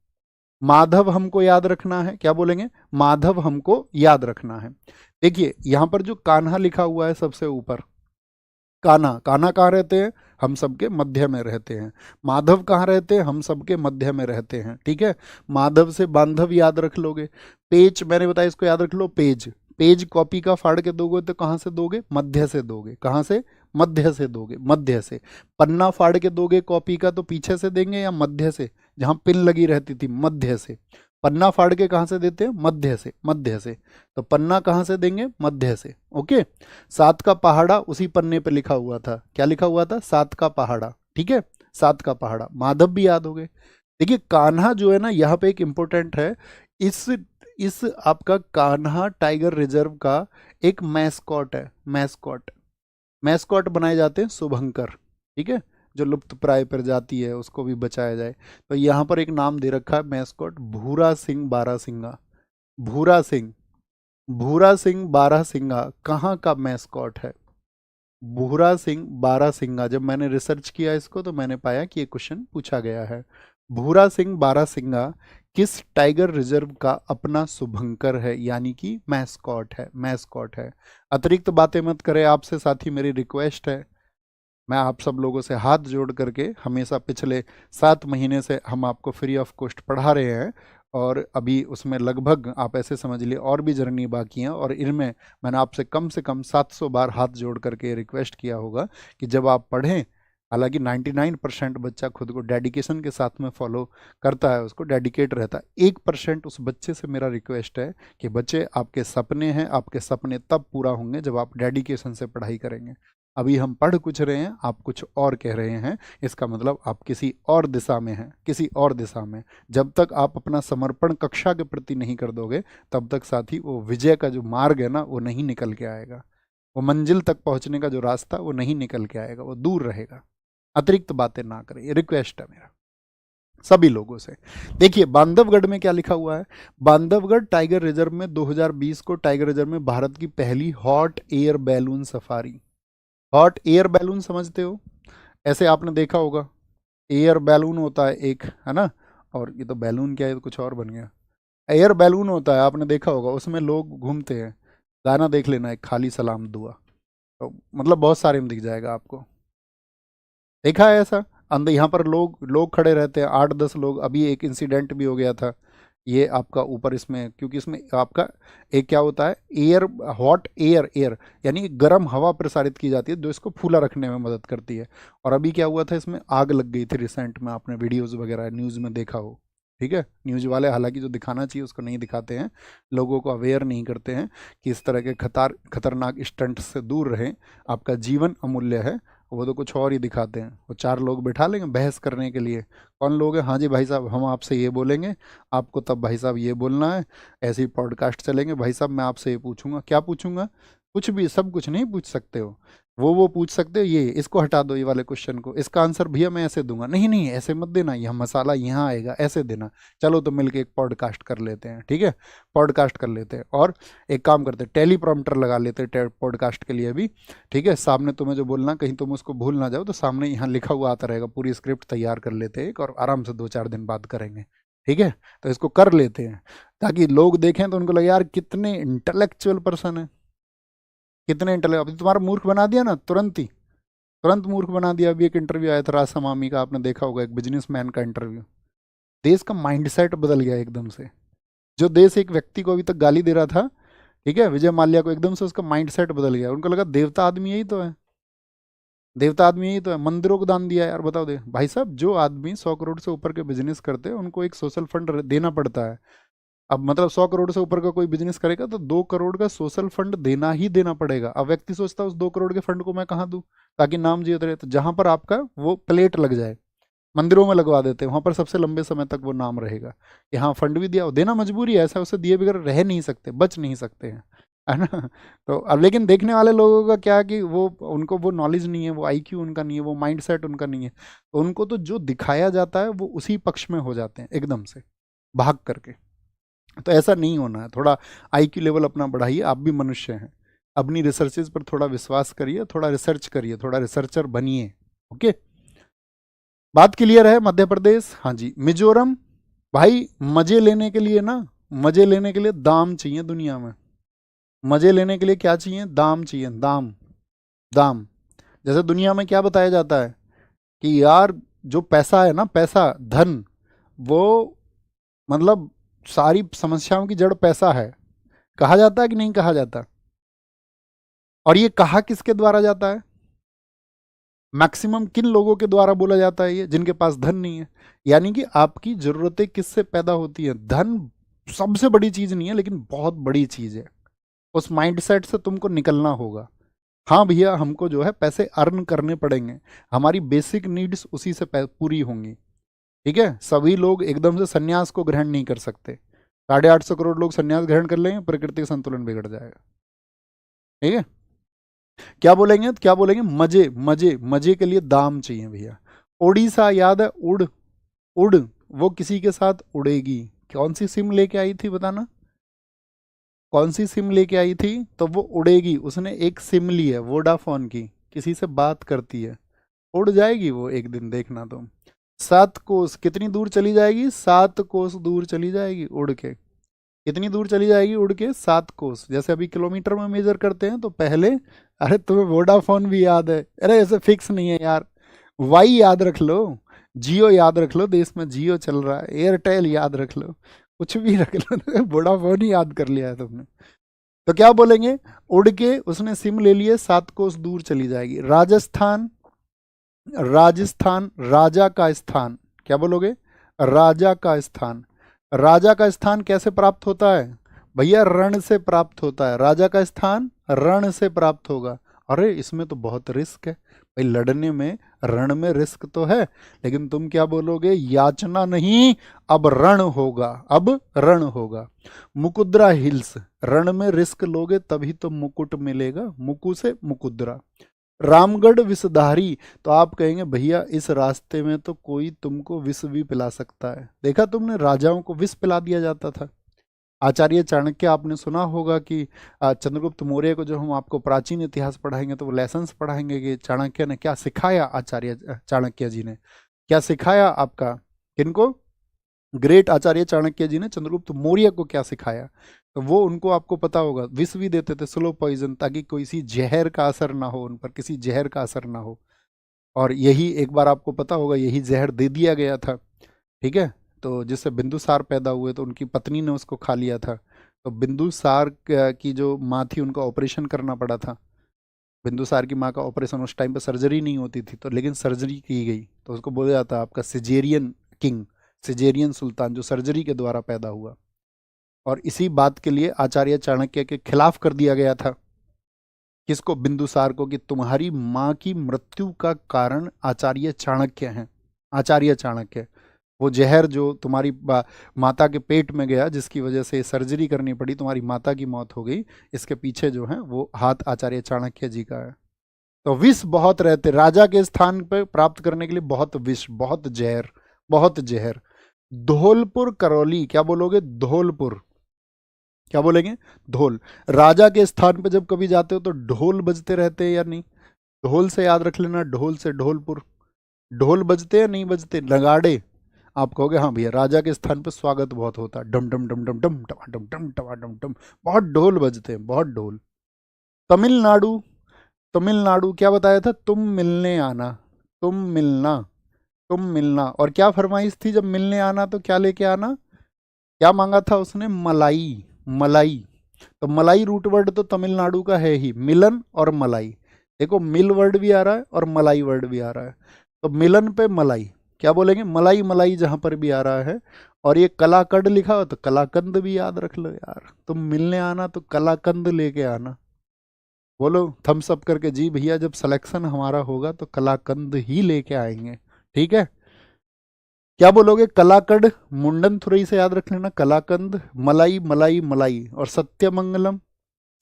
माधव हमको याद रखना है, क्या बोलेंगे? माधव हमको याद रखना है। देखिए यहां पर जो कान्हा लिखा हुआ है सबसे ऊपर, कान्हा, कान्हा कहाँ रहते हैं? हम सबके मध्य में रहते हैं। माधव कहाँ रहते हैं? हम सबके मध्य में रहते हैं। ठीक है, माधव से बांधव याद रख लोगे। पेज मैंने बताया, इसको याद रख लो, पेज, पेज कॉपी का फाड़ के दोगे तो कहाँ से दोगे? मध्य से दोगे। कहाँ से? मध्य से दोगे, मध्य से। पन्ना फाड़ के दोगे कॉपी का तो पीछे से देंगे या मध्य से? जहाँ पिन लगी रहती थी, मध्य से। पन्ना फाड़ के कहाँ से देते हैं? मध्य से, मध्य से। तो पन्ना कहाँ से देंगे? मध्य से। ओके, सात का पहाड़ा उसी पन्ने पे लिखा हुआ था, क्या लिखा हुआ था? सात का पहाड़ा। ठीक है, सात का पहाड़ा। माधव भी याद हो गए। देखिए कान्हा जो है ना, यहाँ पे एक इंपॉर्टेंट है, इस इस आपका कान्हा टाइगर रिजर्व का एक मैस्कॉट है, मैस्कॉट, मैस्कॉट बनाए जाते हैं शुभंकर। ठीक है, जो लुप्त प्राय प्रजाति है उसको भी बचाया जाए, तो यहाँ पर एक नाम दे रखा है मैस्कॉट, भूरा सिंह बारहसिंगा। भूरा सिंह, भूरा सिंह बारहसिंगा कहाँ का मैस्कॉट है? भूरा सिंह बारहसिंगा, जब मैंने रिसर्च किया इसको तो मैंने पाया कि ये क्वेश्चन पूछा गया है। भूरा सिंह बारहसिंगा किस टाइगर रिजर्व का अपना शुभंकर है, यानी कि मैस्कॉट है, मैस्कॉट है। अतिरिक्त बातें मत करें आपसे साथी, मेरी रिक्वेस्ट है। मैं आप सब लोगों से हाथ जोड़ करके, हमेशा पिछले 7 महीने से हम आपको फ्री ऑफ कॉस्ट पढ़ा रहे हैं, और अभी उसमें लगभग आप ऐसे समझ लिए और भी जर्नी बाकी है, और इनमें मैंने आपसे कम से कम 700 बार हाथ जोड़ करके रिक्वेस्ट किया होगा कि जब आप पढ़ें, हालांकि 99% बच्चा खुद को डेडिकेशन के साथ में फॉलो करता है, उसको डेडिकेट रहता है, 1% उस बच्चे से मेरा रिक्वेस्ट है कि बच्चे आपके सपने हैं, आपके सपने तब पूरा होंगे जब आप डेडिकेशन से पढ़ाई करेंगे। अभी हम पढ़ कुछ रहे हैं, आप कुछ और कह रहे हैं, इसका मतलब आप किसी और दिशा में हैं, किसी और दिशा में। जब तक आप अपना समर्पण कक्षा के प्रति नहीं कर दोगे, तब तक साथी वो विजय का जो मार्ग है ना, वो नहीं निकल के आएगा। वो मंजिल तक पहुंचने का जो रास्ता, वो नहीं निकल के आएगा, वो दूर रहेगा। अतिरिक्त बातें ना करें, ये रिक्वेस्ट है मेरा सभी लोगों से। देखिए बांधवगढ़ में क्या लिखा हुआ है। बांधवगढ़ टाइगर रिजर्व में 2020 को टाइगर रिजर्व में भारत की पहली hot air balloon safari. Hot air balloon समझते हो, ऐसे आपने देखा होगा, एयर बैलून होता है एक, है ना, और ये तो बैलून क्या है, तो कुछ और बन गया। एयर बैलून होता है, आपने देखा होगा, उसमें लोग घूमते हैं। गाना देख लेना, एक खाली सलाम दुआ, तो मतलब बहुत सारे में दिख जाएगा आपको। देखा है ऐसा, अंदर यहाँ पर लोग लोग खड़े रहते हैं, 8-10 लोग। अभी एक इंसिडेंट भी हो गया था, ये आपका ऊपर इसमें, क्योंकि इसमें आपका एक क्या होता है, एयर, हॉट एयर, एयर यानी गर्म हवा प्रसारित की जाती है जो इसको फूला रखने में मदद करती है। और अभी क्या हुआ था, इसमें आग लग गई थी रिसेंट में, आपने वीडियोज़ वगैरह न्यूज़ में देखा हो। ठीक है, न्यूज़ वाले हालांकि जो दिखाना चाहिए उसको नहीं दिखाते हैं, लोगों को अवेयर नहीं करते हैं कि इस तरह के खतरनाक स्टंट से दूर रहें, आपका जीवन अमूल्य है। वो तो कुछ और ही दिखाते हैं। वो 4 लोग बिठा लेंगे बहस करने के लिए, कौन लोग हैं, हाँ जी भाई साहब हम आपसे ये बोलेंगे, आपको तब भाई साहब ये बोलना है, ऐसे ही पॉडकास्ट चलेंगे। भाई साहब मैं आपसे ये पूछूंगा, क्या पूछूंगा, कुछ भी, सब कुछ नहीं पूछ सकते हो। वो पूछ सकते हो, ये इसको हटा दो, ये वाले क्वेश्चन को, इसका आंसर भैया मैं ऐसे दूंगा, नहीं नहीं ऐसे मत देना, यह मसाला यहाँ आएगा, ऐसे देना। चलो तो मिलके एक पॉडकास्ट कर लेते हैं, ठीक है, पॉडकास्ट कर लेते हैं। और एक काम करते हैं, टेलीप्रॉम्प्टर लगा लेते हैं पॉडकास्ट के लिए भी, ठीक है। सामने तुम्हें जो बोलना, कहीं तुम उसको भूल ना जाओ, तो सामने यहाँ लिखा हुआ आता रहेगा, पूरी स्क्रिप्ट तैयार कर लेते हैं एक, और आराम से 2-4 दिन बाद करेंगे, ठीक है। तो इसको कर लेते हैं ताकि लोग देखें तो उनको लगे यार कितने इंटेलेक्चुअल पर्सन है, कितने इंटेलेक्ट। अभी तुम्हारा मूर्ख बना दिया ना, तुरंत ही, तुरंत मूर्ख बना दिया। अभी एक इंटरव्यू आया था रासा मामी का, आपने देखा होगा, एक बिजनेसमैन का इंटरव्यू। देश का माइंडसेट बदल गया एकदम से। जो देश एक व्यक्ति को अभी तक गाली दे रहा था, ठीक है, विजय माल्या को, एकदम से उसका माइंडसेट बदल गया। उनको लगा देवता आदमी यही तो है, देवता आदमी यही तो है, मंदिरों को दान दिया यार। बताओ दे भाई साहब, जो आदमी 100 करोड़ से ऊपर के बिजनेस करते हैं उनको एक सोशल फंड देना पड़ता है। अब मतलब 100 करोड़ से ऊपर का कोई बिजनेस करेगा तो 2 करोड़ का सोशल फंड देना ही देना पड़ेगा। अब व्यक्ति सोचता है उस 2 करोड़ के फंड को मैं कहाँ दूं ताकि नाम जीवित रहे, तो जहां पर आपका वो प्लेट लग जाए, मंदिरों में लगवा देते हैं, वहां पर सबसे लंबे समय तक वो नाम रहेगा कि हाँ फंड भी दिया, देना मजबूरी है, ऐसा उसे दिए बगैर रह नहीं सकते, बच नहीं सकते हैं, है ना। तो अब लेकिन देखने वाले लोगों का क्या, कि वो उनको वो नॉलेज नहीं है, वो आईक्यू उनका नहीं है, वो माइंडसेट उनका नहीं है, तो उनको तो जो दिखाया जाता है वो उसी पक्ष में हो जाते हैं एकदम से भाग करके। तो ऐसा नहीं होना है, थोड़ा आईक्यू लेवल अपना बढ़ाइए, आप भी मनुष्य हैं। अपनी रिसर्चेज पर थोड़ा विश्वास करिए, थोड़ा रिसर्च करिए, थोड़ा रिसर्चर बनिए, ओके। बात क्लियर है। मध्य प्रदेश, हाँ जी, मिजोरम। भाई मजे लेने के लिए ना, मजे लेने के लिए दाम चाहिए दुनिया में। मजे लेने के लिए क्या चाहिए, दाम चाहिए, दाम, दाम। जैसे दुनिया में क्या बताया जाता है कि यार जो पैसा है ना, पैसा, धन, वो मतलब सारी समस्याओं की जड़ पैसा है। कहा जाता है कि नहीं कहा जाता, और ये कहा किसके द्वारा जाता है, मैक्सिमम किन लोगों के द्वारा बोला जाता है ये, जिनके पास धन नहीं है। यानी कि आपकी जरूरतें किससे पैदा होती है, धन सबसे बड़ी चीज नहीं है लेकिन बहुत बड़ी चीज है। उस माइंडसेट से तुमको निकलना होगा। हाँ भैया हमको जो है पैसे अर्न करने पड़ेंगे, हमारी बेसिक नीड्स उसी से पूरी होंगी, ठीक है। सभी लोग एकदम से संन्यास को ग्रहण नहीं कर सकते। 850 करोड़ लोग संन्यास ग्रहण कर लेंगे, प्रकृति का संतुलन बिगड़ जाएगा, ठीक है। क्या बोलेंगे, तो क्या बोलेंगे, मजे, मजे, मजे के लिए दाम चाहिए भैया। ओडिशा याद है, उड़, उड़, वो किसी के साथ उड़ेगी। कौन सी सिम लेके आई थी बताना, कौन सी सिम लेके आई थी, तो वो उड़ेगी। उसने एक सिम ली है वोडाफोन की, किसी से बात करती है, उड़ जाएगी वो एक दिन, देखना तुम। 7 कोस कितनी दूर चली जाएगी, 7 कोस दूर चली जाएगी उड़ के। कितनी दूर चली जाएगी उड़ के, 7 कोस। जैसे अभी किलोमीटर में मेजर करते हैं तो पहले, अरे तुम्हें वोडाफोन भी याद है, अरे ऐसे फिक्स नहीं है यार, वाई याद रख लो, जियो याद रख लो, देश में जियो चल रहा है, एयरटेल याद रख लो, कुछ भी रख लो, वोडाफोन ही याद कर लिया है तुमने। तो क्या बोलेंगे, उड़ के उसने सिम ले लिए, 7 कोस दूर चली जाएगी। राजस्थान, राजस्थान राजा का स्थान, क्या बोलोगे, राजा का स्थान। राजा का स्थान कैसे प्राप्त होता है भैया, रण से प्राप्त होता है। राजा का स्थान रण से प्राप्त होगा। अरे इसमें तो बहुत रिस्क है भाई, लड़ने में रण में रिस्क तो है, लेकिन तुम क्या बोलोगे, याचना नहीं, अब रण होगा, अब रण होगा। मुकुद्रा हिल्स, रण में रिस्क लोगे तभी तो मुकुट मिलेगा, मुकु से मुकुद्रा। रामगढ़ विषधारी, तो आप कहेंगे भैया इस रास्ते में तो कोई तुमको विष भी पिला सकता है। देखा तुमने, राजाओं को विष पिला दिया जाता था। आचार्य चाणक्य, आपने सुना होगा कि चंद्रगुप्त मौर्य को जो हम आपको प्राचीन इतिहास पढ़ाएंगे तो वो लेसन्स पढ़ाएंगे कि चाणक्य ने क्या सिखाया, आचार्य चाणक्य जी ने क्या सिखाया आपका, किनको, ग्रेट आचार्य चाणक्य जी ने चंद्रगुप्त मौर्य को क्या सिखाया। तो वो उनको आपको पता होगा, विष भी देते थे, स्लो पॉइजन, ताकि कोई सी जहर का असर ना हो उन पर, किसी जहर का असर ना हो। और यही एक बार आपको पता होगा, यही जहर दे दिया गया था, ठीक है। तो जिससे बिंदुसार पैदा हुए तो उनकी पत्नी ने उसको खा लिया था। तो बिंदुसार की जो माँ थी उनका ऑपरेशन करना पड़ा था। बिंदुसार की माँ का ऑपरेशन, उस टाइम पे सर्जरी नहीं होती थी, तो लेकिन सर्जरी की गई, तो उसको बोला जाता है आपका सिजेरियन किंग, सिजेरियन सुल्तान, जो सर्जरी के द्वारा पैदा हुआ। और इसी बात के लिए आचार्य चाणक्य के खिलाफ कर दिया गया था, किसको, बिंदुसार को, कि तुम्हारी माँ की मृत्यु का कारण आचार्य चाणक्य हैं, आचार्य चाणक्य। वो जहर जो तुम्हारी माता के पेट में गया, जिसकी वजह से सर्जरी करनी पड़ी, तुम्हारी माता की मौत हो गई, इसके पीछे जो है वो हाथ आचार्य चाणक्य जी का है। तो विष बहुत रहते, राजा के स्थान पर प्राप्त करने के लिए बहुत विष, बहुत जहर, बहुत जहर। धौलपुर करौली, क्या बोलोगे, धौलपुर, क्या बोलेंगे, ढोल। राजा के स्थान पर जब कभी जाते हो तो ढोल बजते रहते हैं या नहीं, ढोल से याद रख लेना, ढोल से ढोलपुर। ढोल बजते या नहीं बजते, नगाड़े। आप कहोगे हाँ भैया, राजा के स्थान पर स्वागत बहुत होता है, डम डम डम डम डम टमा डम डम टमा डम डम, बहुत ढोल बजते हैं, बहुत ढोल। तमिलनाडु, तमिलनाडु क्या बताया था, तुम मिलने आना, तुम मिलना, तुम मिलना। और क्या फरमाइश थी जब मिलने आना, तो क्या लेके आना, क्या मांगा था उसने, मलाई, मलाई। तो मलाई रूट वर्ड तो तमिलनाडु का है ही, मिलन और मलाई। देखो मिल वर्ड भी आ रहा है और मलाई वर्ड भी आ रहा है, तो मिलन पे मलाई, क्या बोलेंगे, मलाई, मलाई जहां पर भी आ रहा है। और ये कलाकंद लिखा हो तो कलाकंद भी याद रख लो यार, तुम मिलने आना तो कलाकंद लेके आना। बोलो थम्स अप करके, जी भैया जब सिलेक्शन हमारा होगा तो कलाकंद ही लेके आएंगे, ठीक है। क्या बोलोगे, कलाकंद, मुंडन थुरई से याद रख लेना, कलाकंद, मलाई, मलाई, मलाई। और सत्यमंगलम,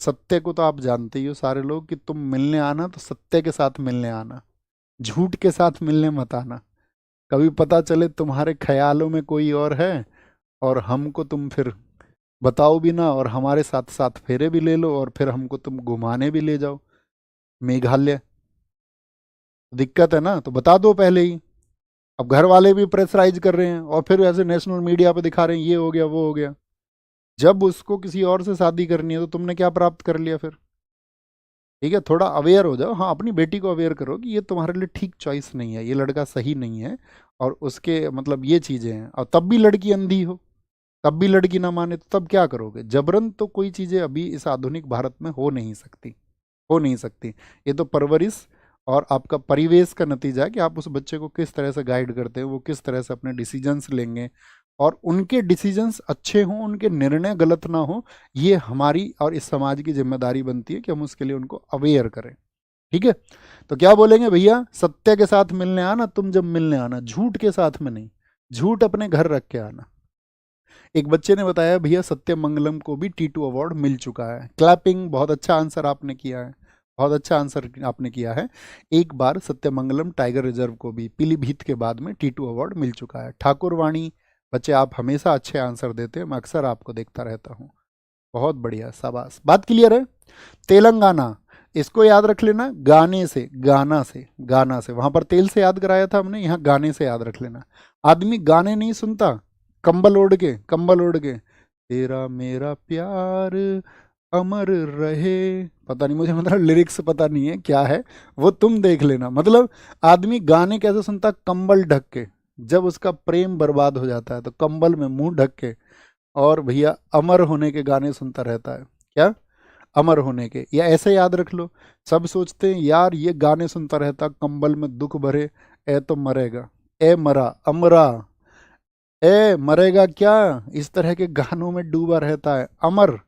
सत्य को तो आप जानते ही हो सारे लोग, कि तुम मिलने आना तो सत्य के साथ मिलने आना, झूठ के साथ मिलने मत आना। कभी पता चले तुम्हारे ख्यालों में कोई और है और हमको तुम फिर बताओ भी ना, और हमारे साथ साथ फेरे भी ले लो, और फिर हमको तुम घुमाने भी ले जाओ मेघालय, दिक्कत है ना। तो बता दो पहले ही। अब घर वाले भी प्रेशराइज कर रहे हैं और फिर ऐसे नेशनल मीडिया पे दिखा रहे हैं, ये हो गया वो हो गया। जब उसको किसी और से शादी करनी है तो तुमने क्या प्राप्त कर लिया फिर, ठीक है। थोड़ा अवेयर हो जाओ, हाँ अपनी बेटी को अवेयर करो कि ये तुम्हारे लिए ठीक चॉइस नहीं है, ये लड़का सही नहीं है, और उसके मतलब ये चीज़ें हैं। और तब भी लड़की अंधी हो, तब भी लड़की ना माने, तो तब क्या करोगे, जबरन तो कोई चीज़ें अभी इस आधुनिक भारत में हो नहीं सकती, हो नहीं सकती। ये तो परवरिश और आपका परिवेश का नतीजा है कि आप उस बच्चे को किस तरह से गाइड करते हैं, वो किस तरह से अपने डिसीजंस लेंगे, और उनके डिसीजंस अच्छे हों, उनके निर्णय गलत ना हो। ये हमारी और इस समाज की जिम्मेदारी बनती है कि हम उसके लिए उनको अवेयर करें, ठीक है। तो क्या बोलेंगे भैया, सत्य के साथ मिलने आना, तुम जब मिलने आना, झूठ के साथ में नहीं, झूठ अपने घर रख के आना। एक बच्चे ने बताया भैया सत्यमंगलम को भी T2 अवार्ड मिल चुका है, क्लैपिंग, बहुत अच्छा आंसर आपने किया है, बहुत अच्छा आंसर आपने किया है। एक बार सत्यमंगलम टाइगर रिजर्व को भी पीलीभीत के बाद में T2 अवार्ड मिल चुका है। ठाकुरवाणी, बच्चे आप हमेशा अच्छे आंसर देते हैं, मैं अक्सर आपको देखता रहता हूँ, बहुत बढ़िया, शाबाश, बात क्लियर है। तेलंगाना, इसको याद रख लेना, गाने से, गाना से, गाना से, वहां पर तेल से याद कराया था हमने, यहाँ गाने से याद रख लेना। आदमी गाने नहीं सुनता, कंबल ओढ़ के, कंबल ओढ़ के, तेरा मेरा प्यार अमर रहे, पता नहीं मुझे, मतलब लिरिक्स पता नहीं है क्या है, वो तुम देख लेना। मतलब आदमी गाने कैसे सुनता, कंबल ढक के, जब उसका प्रेम बर्बाद हो जाता है तो कंबल में मुंह ढक के और भैया अमर होने के गाने सुनता रहता है। क्या? अमर होने के। या ऐसे याद रख लो, सब सोचते हैं यार ये गाने सुनता रहता, कंबल में दुख भरे, ए तो मरेगा, ए मरा अमरा, ए मरेगा क्या, इस तरह के गानों में डूबा रहता है। अमर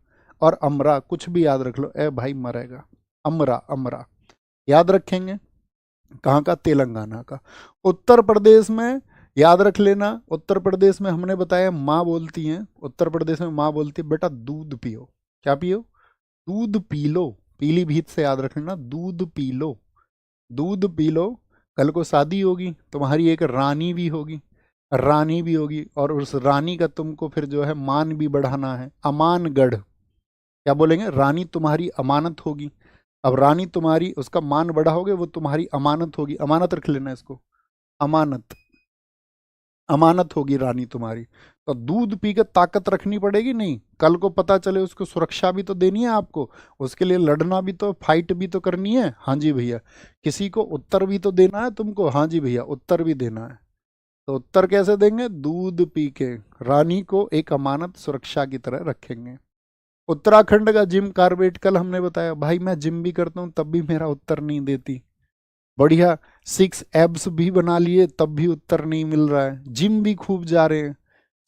और अमरा कुछ भी याद रख लो, ए भाई मरेगा, अमरा अमरा याद रखेंगे। कहाँ का? तेलंगाना का। उत्तर प्रदेश में याद रख लेना, उत्तर प्रदेश में हमने बताया माँ बोलती हैं, उत्तर प्रदेश में माँ बोलती है बेटा दूध पियो। क्या पियो? दूध पी लो। पीलीभीत से याद रख लेना, दूध पी लो, दूध पी लो। कल को शादी होगी, तुम्हारी एक रानी भी होगी, रानी भी होगी, और उस रानी का तुमको फिर जो है मान भी बढ़ाना है, अमानगढ़। क्या बोलेंगे? रानी तुम्हारी अमानत होगी। अब रानी तुम्हारी, उसका मान बढ़ाओगे, वो तुम्हारी अमानत होगी, अमानत रख लेना इसको, अमानत, अमानत होगी रानी तुम्हारी। तो दूध पी के ताकत रखनी पड़ेगी, नहीं कल को पता चले उसको सुरक्षा भी तो देनी है आपको, उसके लिए लड़ना भी तो, फाइट भी तो करनी है। हाँ जी भैया। किसी को उत्तर भी तो देना है तुमको। हाँ जी भैया, उत्तर भी देना है। तो उत्तर कैसे देंगे? दूध पी के रानी को एक अमानत सुरक्षा की तरह रखेंगे। उत्तराखंड का जिम कार्बेट कल हमने बताया, भाई मैं जिम भी करता हूँ तब भी मेरा उत्तर नहीं देती। बढ़िया, 6 एब्स भी बना लिए तब भी उत्तर नहीं मिल रहा है। जिम भी खूब जा रहे हैं,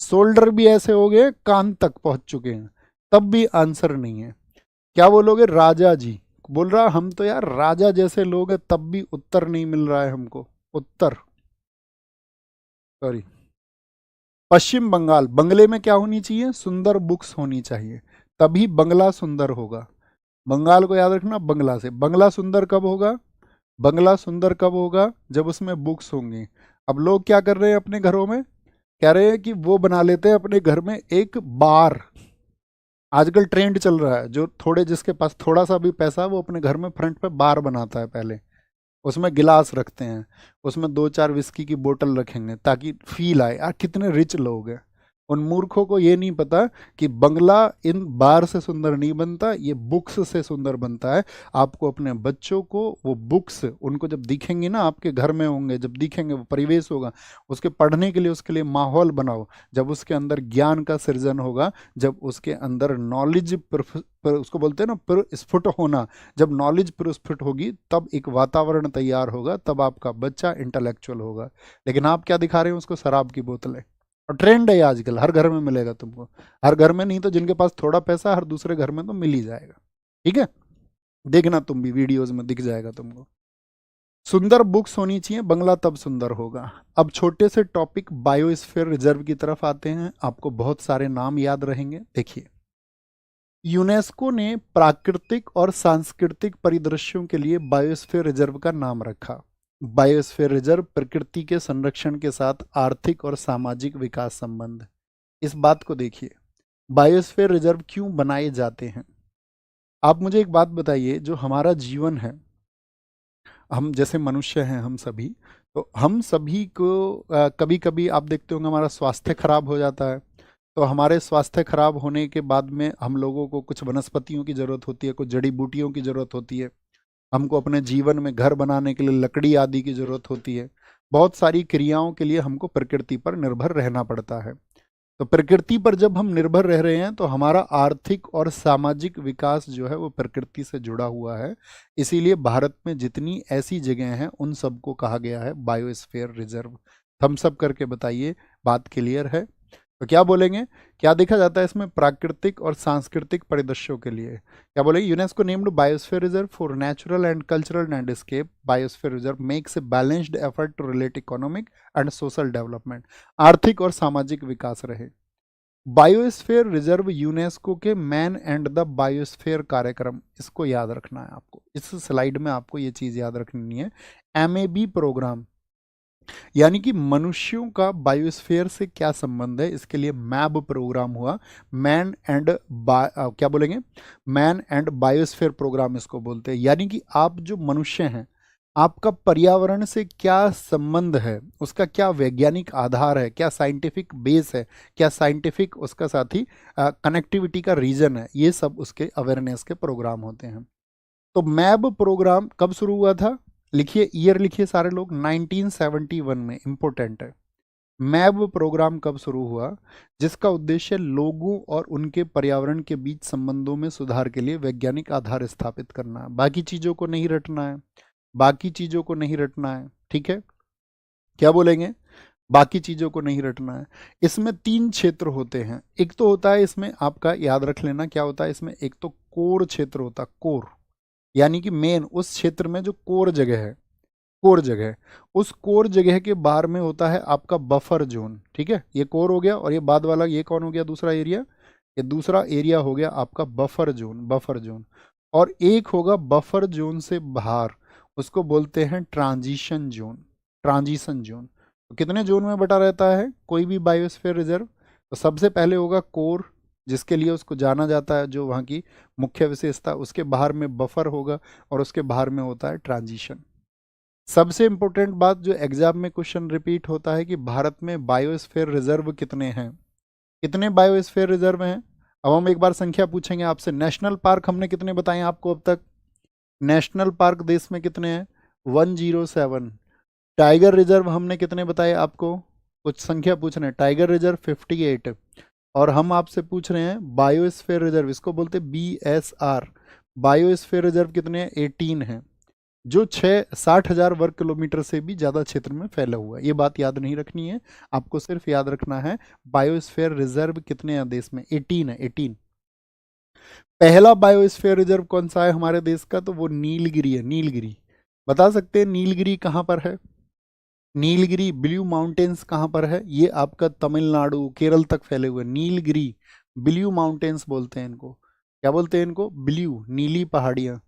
शोल्डर भी ऐसे हो गए कान तक पहुंच चुके हैं, तब भी आंसर नहीं है। क्या बोलोगे? राजा जी बोल रहा हम तो यार राजा जैसे लोग हैं, तब भी उत्तर नहीं मिल रहा है हमको, उत्तर। सॉरी। पश्चिम बंगाल, बंगले में क्या होनी चाहिए? सुंदर बुक्स होनी चाहिए, तभी बंगला सुंदर होगा। बंगाल को याद रखना, बंगला से। बंगला सुंदर कब होगा? बंगला सुंदर कब होगा? जब उसमें बुक्स होंगी। अब लोग क्या कर रहे हैं अपने घरों में? कह रहे हैं कि वो बना लेते हैं अपने घर में एक बार। आजकल ट्रेंड चल रहा है, जो थोड़े, जिसके पास थोड़ा सा भी पैसा है, वो अपने घर में फ्रंट पे बार बनाता है पहले। उसमें गिलास रखते हैं, उसमें 2-4 विस्की की बोतल रखेंगे ताकि फील आए यार कितने रिच लोग हैं। उन मूर्खों को ये नहीं पता कि बंगला इन बार से सुंदर नहीं बनता, ये बुक्स से सुंदर बनता है। आपको अपने बच्चों को वो बुक्स, उनको जब दिखेंगी ना, आपके घर में होंगे, जब दिखेंगे वो परिवेश होगा, उसके पढ़ने के लिए, उसके लिए माहौल बनाओ। जब उसके अंदर ज्ञान का सृजन होगा, जब उसके अंदर नॉलेज उसको बोलते हैं ना प्रस्फुट होना, जब नॉलेज प्रस्फुट होगी तब एक वातावरण तैयार होगा, तब आपका बच्चा इंटेलेक्चुअल होगा। लेकिन आप क्या दिखा रहे हो उसको? शराब की बोतलें। और ट्रेंड है ये आजकल, हर घर में मिलेगा तुमको, हर घर में नहीं तो जिनके पास थोड़ा पैसा, हर दूसरे घर में तो मिल ही जाएगा। ठीक है, देखना तुम भी वीडियोज में दिख जाएगा तुमको। सुंदर बुक्स होनी चाहिए, बंगला तब सुंदर होगा। अब छोटे से टॉपिक बायोस्फीयर रिजर्व की तरफ आते हैं, आपको बहुत सारे नाम याद रहेंगे। देखिए, यूनेस्को ने प्राकृतिक और सांस्कृतिक परिदृश्यों के लिए बायोस्फीयर रिजर्व का नाम रखा। बायोस्फीयर रिजर्व प्रकृति के संरक्षण के साथ आर्थिक और सामाजिक विकास संबंध। इस बात को देखिए, बायोस्फीयर रिजर्व क्यों बनाए जाते हैं? आप मुझे एक बात बताइए, जो हमारा जीवन है, हम जैसे मनुष्य हैं, हम सभी, तो हम सभी को कभी कभी आप देखते होंगे हमारा स्वास्थ्य खराब हो जाता है। तो हमारे स्वास्थ्य खराब होने के बाद में हम लोगों को कुछ वनस्पतियों की ज़रूरत होती है, कुछ जड़ी बूटियों की ज़रूरत होती है। हमको अपने जीवन में घर बनाने के लिए लकड़ी आदि की ज़रूरत होती है। बहुत सारी क्रियाओं के लिए हमको प्रकृति पर निर्भर रहना पड़ता है। तो प्रकृति पर जब हम निर्भर रह रहे हैं, तो हमारा आर्थिक और सामाजिक विकास जो है वो प्रकृति से जुड़ा हुआ है। इसीलिए भारत में जितनी ऐसी जगह हैं, उन सबको कहा गया है बायोस्फीयर रिजर्व। थम्स अप करके बताइए, बात क्लियर है? तो क्या बोलेंगे? क्या देखा जाता है इसमें? प्राकृतिक और सांस्कृतिक परिदृश्यों के लिए। क्या बोलेंगे? UNESCO named biosphere reserve for natural and cultural landscape. Biosphere reserve makes a balanced effort to relate economic and social development. आर्थिक और सामाजिक विकास रहे। बायोस्फीयर रिजर्व यूनेस्को के मैन एंड द बायोस्फीयर कार्यक्रम, इसको याद रखना है आपको। इस स्लाइड में आपको ये चीज़ याद रखनी है। MAB प्रोग्राम, यानी कि मनुष्यों का बायोस्फीयर से क्या संबंध है, इसके लिए मैब प्रोग्राम हुआ। मैन एंड क्या बोलेंगे? मैन एंड बायोस्फीयर प्रोग्राम इसको बोलते हैं। यानी कि आप जो मनुष्य हैं, आपका पर्यावरण से क्या संबंध है, उसका क्या वैज्ञानिक आधार है, क्या साइंटिफिक बेस है, क्या साइंटिफिक उसका साथ ही कनेक्टिविटी का रीजन है, ये सब उसके अवेयरनेस के प्रोग्राम होते हैं। तो मैब प्रोग्राम कब शुरू हुआ था? लिखिए, ईयर लिखिए सारे लोग, 1971 में। इंपॉर्टेंट है, मैब प्रोग्राम कब शुरू हुआ? जिसका उद्देश्य लोगों और उनके पर्यावरण के बीच संबंधों में सुधार के लिए वैज्ञानिक आधार स्थापित करना है। बाकी चीजों को नहीं रटना है, बाकी चीजों को नहीं रटना है, ठीक है? क्या बोलेंगे? बाकी चीजों को नहीं रटना है। इसमें 3 क्षेत्र होते हैं। एक तो होता है इसमें, आपका याद रख लेना क्या होता है इसमें, एक तो कोर क्षेत्र होता है, कोर यानी कि मेन उस क्षेत्र में जो कोर जगह है, कोर जगह, उस कोर जगह के बाहर में होता है आपका बफर जोन, ठीक है? ये कोर हो गया, और ये बाद वाला ये कौन हो गया, दूसरा एरिया? ये दूसरा एरिया हो गया आपका बफर जोन, बफर जोन। और एक होगा बफर जोन से बाहर, उसको बोलते हैं ट्रांजिशन जोन, ट्रांजिशन जोन। तो कितने जोन में बटा रहता है कोई भी बायोस्फीयर रिजर्व? तो सबसे पहले होगा कोर, जिसके लिए उसको जाना जाता है, जो वहाँ की मुख्य विशेषता, उसके बाहर में बफर होगा, और उसके बाहर में होता है ट्रांजिशन। सबसे इंपॉर्टेंट बात जो एग्जाम में क्वेश्चन रिपीट होता है कि भारत में बायोस्फीयर रिजर्व कितने हैं? कितने बायोस्फीयर रिजर्व हैं? अब हम एक बार संख्या पूछेंगे आपसे। नेशनल पार्क हमने कितने बताए आपको अब तक? नेशनल पार्क देश में कितने हैं? 107। टाइगर रिजर्व हमने कितने बताए आपको? कुछ संख्या पूछ रहे हैं। Tiger reserve 58। और हम आपसे पूछ रहे हैं बायोस्फीयर रिजर्व, इसको बोलते हैं BSR। बायोस्फीयर रिजर्व कितने हैं? 18 हैं, जो 60,000 वर्ग किलोमीटर से भी ज़्यादा क्षेत्र में फैला हुआ है। ये बात याद नहीं रखनी है, आपको सिर्फ याद रखना है बायोस्फीयर रिजर्व कितने हैं देश में। 18 है, 18। पहला बायोस्फीयर रिजर्व कौन सा है हमारे देश का? तो वो नीलगिरी है, नीलगिरी। बता सकते हैं नीलगिरी कहाँ पर है? नीलगिरी ब्लू माउंटेन्स कहाँ पर है? ये आपका तमिलनाडु केरल तक फैले हुए नीलगिरी ब्लू माउंटेन्स बोलते हैं इनको। क्या बोलते हैं इनको? ब्लू, नीली पहाड़ियाँ,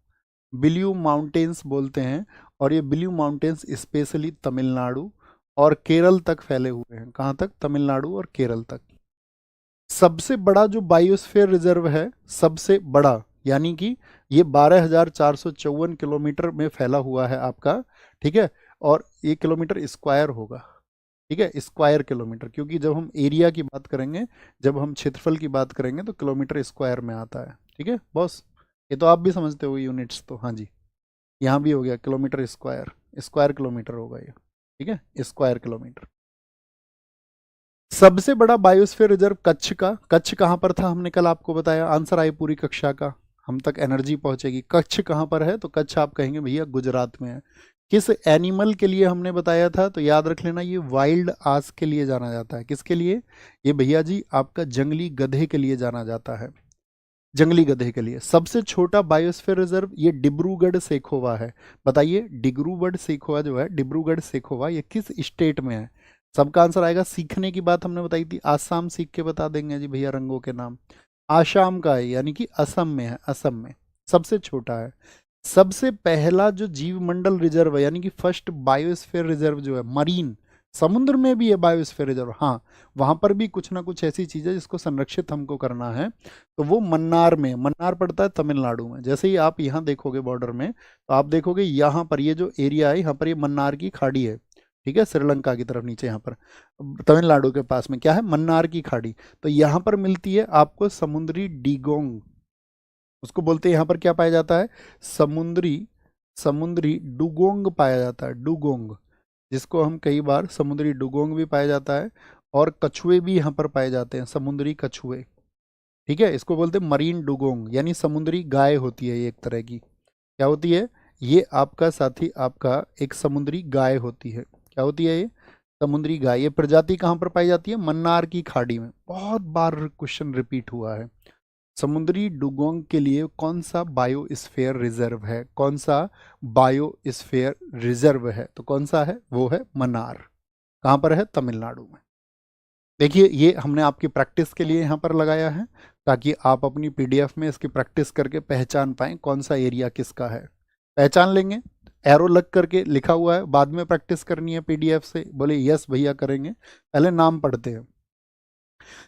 ब्लू माउंटेन्स बोलते हैं। और ये ब्लू माउंटेन्स स्पेशली तमिलनाडु और केरल तक फैले हुए हैं। कहाँ तक? तमिलनाडु और केरल तक। सबसे बड़ा जो बायोस्फीयर रिजर्व है, सबसे बड़ा, यानी कि ये 12,454 किलोमीटर में फैला हुआ है आपका, ठीक है? और ये किलोमीटर स्क्वायर होगा, ठीक है? स्क्वायर किलोमीटर, क्योंकि जब हम एरिया की बात करेंगे, जब हम क्षेत्रफल की बात करेंगे, तो किलोमीटर स्क्वायर में आता है, ठीक है बॉस? ये तो आप भी समझते हो यूनिट्स तो, हाँ जी। यहाँ भी हो गया किलोमीटर स्क्वायर, स्क्वायर किलोमीटर होगा ये, ठीक है? Square kilometre. सबसे बड़ा बायोस्फीयर रिजर्व कच्छ का। कच्छ कहाँ पर था हमने कल आपको बताया, आंसर आए पूरी कक्षा का, हम तक एनर्जी पहुंचेगी। कच्छ कहाँ पर है? तो कच्छ आप कहेंगे भैया गुजरात में है। किस एनिमल के लिए हमने बताया था? तो याद रख लेना, ये वाइल्ड आस के लिए जाना जाता है। किसके लिए? ये भैया जी आपका जंगली गधे के लिए जाना जाता है, जंगली गधे के लिए। सबसे छोटा बायोस्फीयर रिजर्व ये डिब्रूगढ़ सेखोवा है। बताइए, डिब्रूगढ़ सेखोवा जो है, डिब्रूगढ़ सेखोवा, ये किस स्टेट में है? सबका आंसर आएगा। सीखने की बात हमने बताई थी, आसाम सीख के बता देंगे जी भैया रंगों के नाम। आसाम का है, यानी कि असम में है, असम में सबसे छोटा है। सबसे पहला जो जीवमंडल रिजर्व है, यानी कि फर्स्ट बायोस्फीयर रिजर्व जो है, मरीन, समुद्र में भी है बायोस्फीयर रिजर्व, हाँ, वहां पर भी कुछ ना कुछ ऐसी चीज है जिसको संरक्षित हमको करना है। तो वो मन्नार में, मन्नार पड़ता है तमिलनाडु में। जैसे ही आप यहाँ देखोगे बॉर्डर में, तो आप देखोगे यहाँ पर ये जो एरिया है, यहाँ पर ये मन्नार की खाड़ी है, ठीक है? श्रीलंका की तरफ नीचे, यहाँ पर तमिलनाडु के पास में क्या है? मन्नार की खाड़ी। तो यहाँ पर मिलती है आपको समुद्री डीगोंग, उसको बोलते हैं, यहाँ पर क्या पाया जाता है? समुद्री, समुद्री डुगोंग पाया जाता है, डुगोंग, जिसको हम कई बार समुद्री डुगोंग भी पाया जाता है। और कछुए भी यहाँ पर पाए जाते हैं, समुद्री कछुए, ठीक है? इसको बोलते हैं मरीन डुगोंग, यानी समुद्री गाय होती है ये एक तरह की। क्या होती है ये? आपका साथी, आपका एक समुद्री गाय होती है। क्या होती है ये? समुद्री गाय। ये प्रजाति कहाँ पर पाई जाती है? मन्नार की खाड़ी में। बहुत बार क्वेश्चन रिपीट हुआ है। समुद्री डुगोंग के लिए कौन सा बायोस्फीयर रिजर्व है? कौन सा बायोस्फीयर रिजर्व है? तो कौन सा है? वो है मन्नार। कहाँ पर है? तमिलनाडु में। देखिए, ये हमने आपकी प्रैक्टिस के लिए यहाँ पर लगाया है, ताकि आप अपनी पीडीएफ में इसकी प्रैक्टिस करके पहचान पाएं कौन सा एरिया किसका है। पहचान लेंगे, एरो लग करके लिखा हुआ है, बाद में प्रैक्टिस करनी है पीडीएफ से। बोले यस भैया करेंगे, पहले नाम पढ़ते हैं।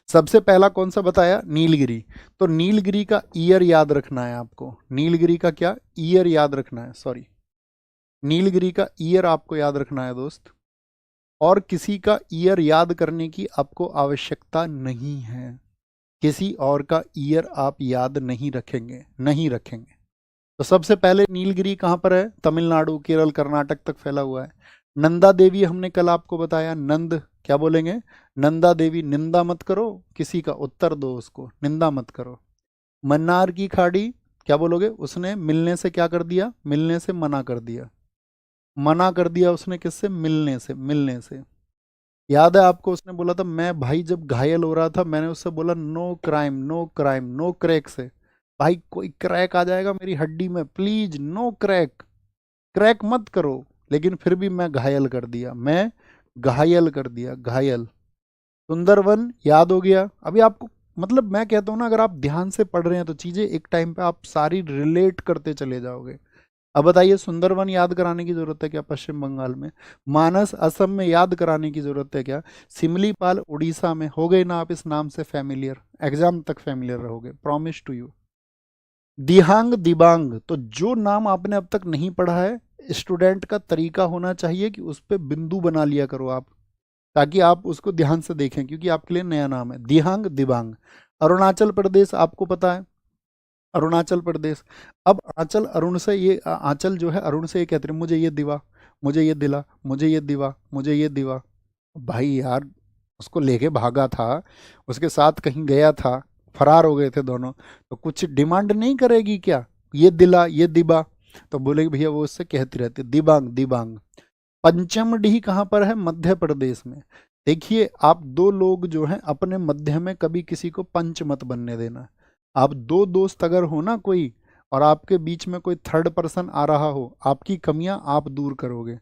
सबसे पहला कौन सा बताया? नीलगिरी। तो नीलगिरी का ईयर याद रखना है आपको। नीलगिरी का क्या? ईयर याद रखना है, सॉरी, नीलगिरी का ईयर आपको याद रखना है दोस्त। और किसी का ईयर याद करने की आपको आवश्यकता नहीं है, किसी और का ईयर आप याद नहीं रखेंगे, नहीं रखेंगे। तो सबसे पहले नीलगिरी कहाँ पर है? तमिलनाडु, केरल, कर्नाटक तक फैला हुआ है। नंदा देवी हमने कल आपको बताया, नंद क्या बोलेंगे? नंदा देवी, निंदा मत करो किसी का, उत्तर दो उसको, निंदा मत करो। मन्नार की खाड़ी, क्या बोलोगे? उसने मिलने से क्या कर दिया? मिलने से मना कर दिया। मना कर दिया उसने किससे? मिलने से, मिलने से। याद है आपको, उसने बोला था, मैं भाई जब घायल हो रहा था मैंने उससे बोला no crime, no crime, no crack से। भाई कोई क्रैक आ जाएगा मेरी हड्डी में, प्लीज नो क्रैक, क्रैक मत करो। लेकिन फिर भी मैं घायल कर दिया, मैं घायल कर दिया, घायल। सुंदरवन याद हो गया अभी आपको। मतलब मैं कहता हूं ना, अगर आप ध्यान से पढ़ रहे हैं तो चीजें एक टाइम पे आप सारी रिलेट करते चले जाओगे। अब बताइए, सुंदरवन याद कराने की जरूरत है क्या पश्चिम बंगाल में? मानस असम में याद कराने की जरूरत है क्या? सिमलीपाल उड़ीसा में। हो गए ना आप इस नाम से फैमिलियर, एग्जाम तक फैमिलियर रहोगे, प्रॉमिस टू यू। दिहांग, दिबांग, तो जो नाम आपने अब तक नहीं पढ़ा है, स्टूडेंट का तरीका होना चाहिए कि उस पर बिंदु बना लिया करो आप, ताकि आप उसको ध्यान से देखें, क्योंकि आपके लिए नया नाम है। दिहांग, दिबांग। अरुणाचल प्रदेश आपको पता है, अरुणाचल प्रदेश। अब आंचल अरुण से ये आंचल जो है अरुण से ये कहते हैं, मुझे ये दिवा, मुझे ये दिला, मुझे ये दिवा, मुझे ये दिवा। भाई यार, उसको लेके भागा था, उसके साथ कहीं गया था, फरार हो गए थे दोनों, तो कुछ डिमांड नहीं करेगी क्या? ये दिला, ये दिबा। तो बोलेगी भैया वो उससे कहती रहती, दिबांग, दिबांग। पंचमढ़ी कहाँ पर है? मध्य प्रदेश में। देखिए, आप दो लोग जो हैं अपने मध्य में कभी किसी को पंच मत बनने देना। आप दो दोस्त अगर हो ना कोई, और आपके बीच में कोई थर्ड पर्सन आ रहा हो, आपकी कमियां आप दूर करोगे।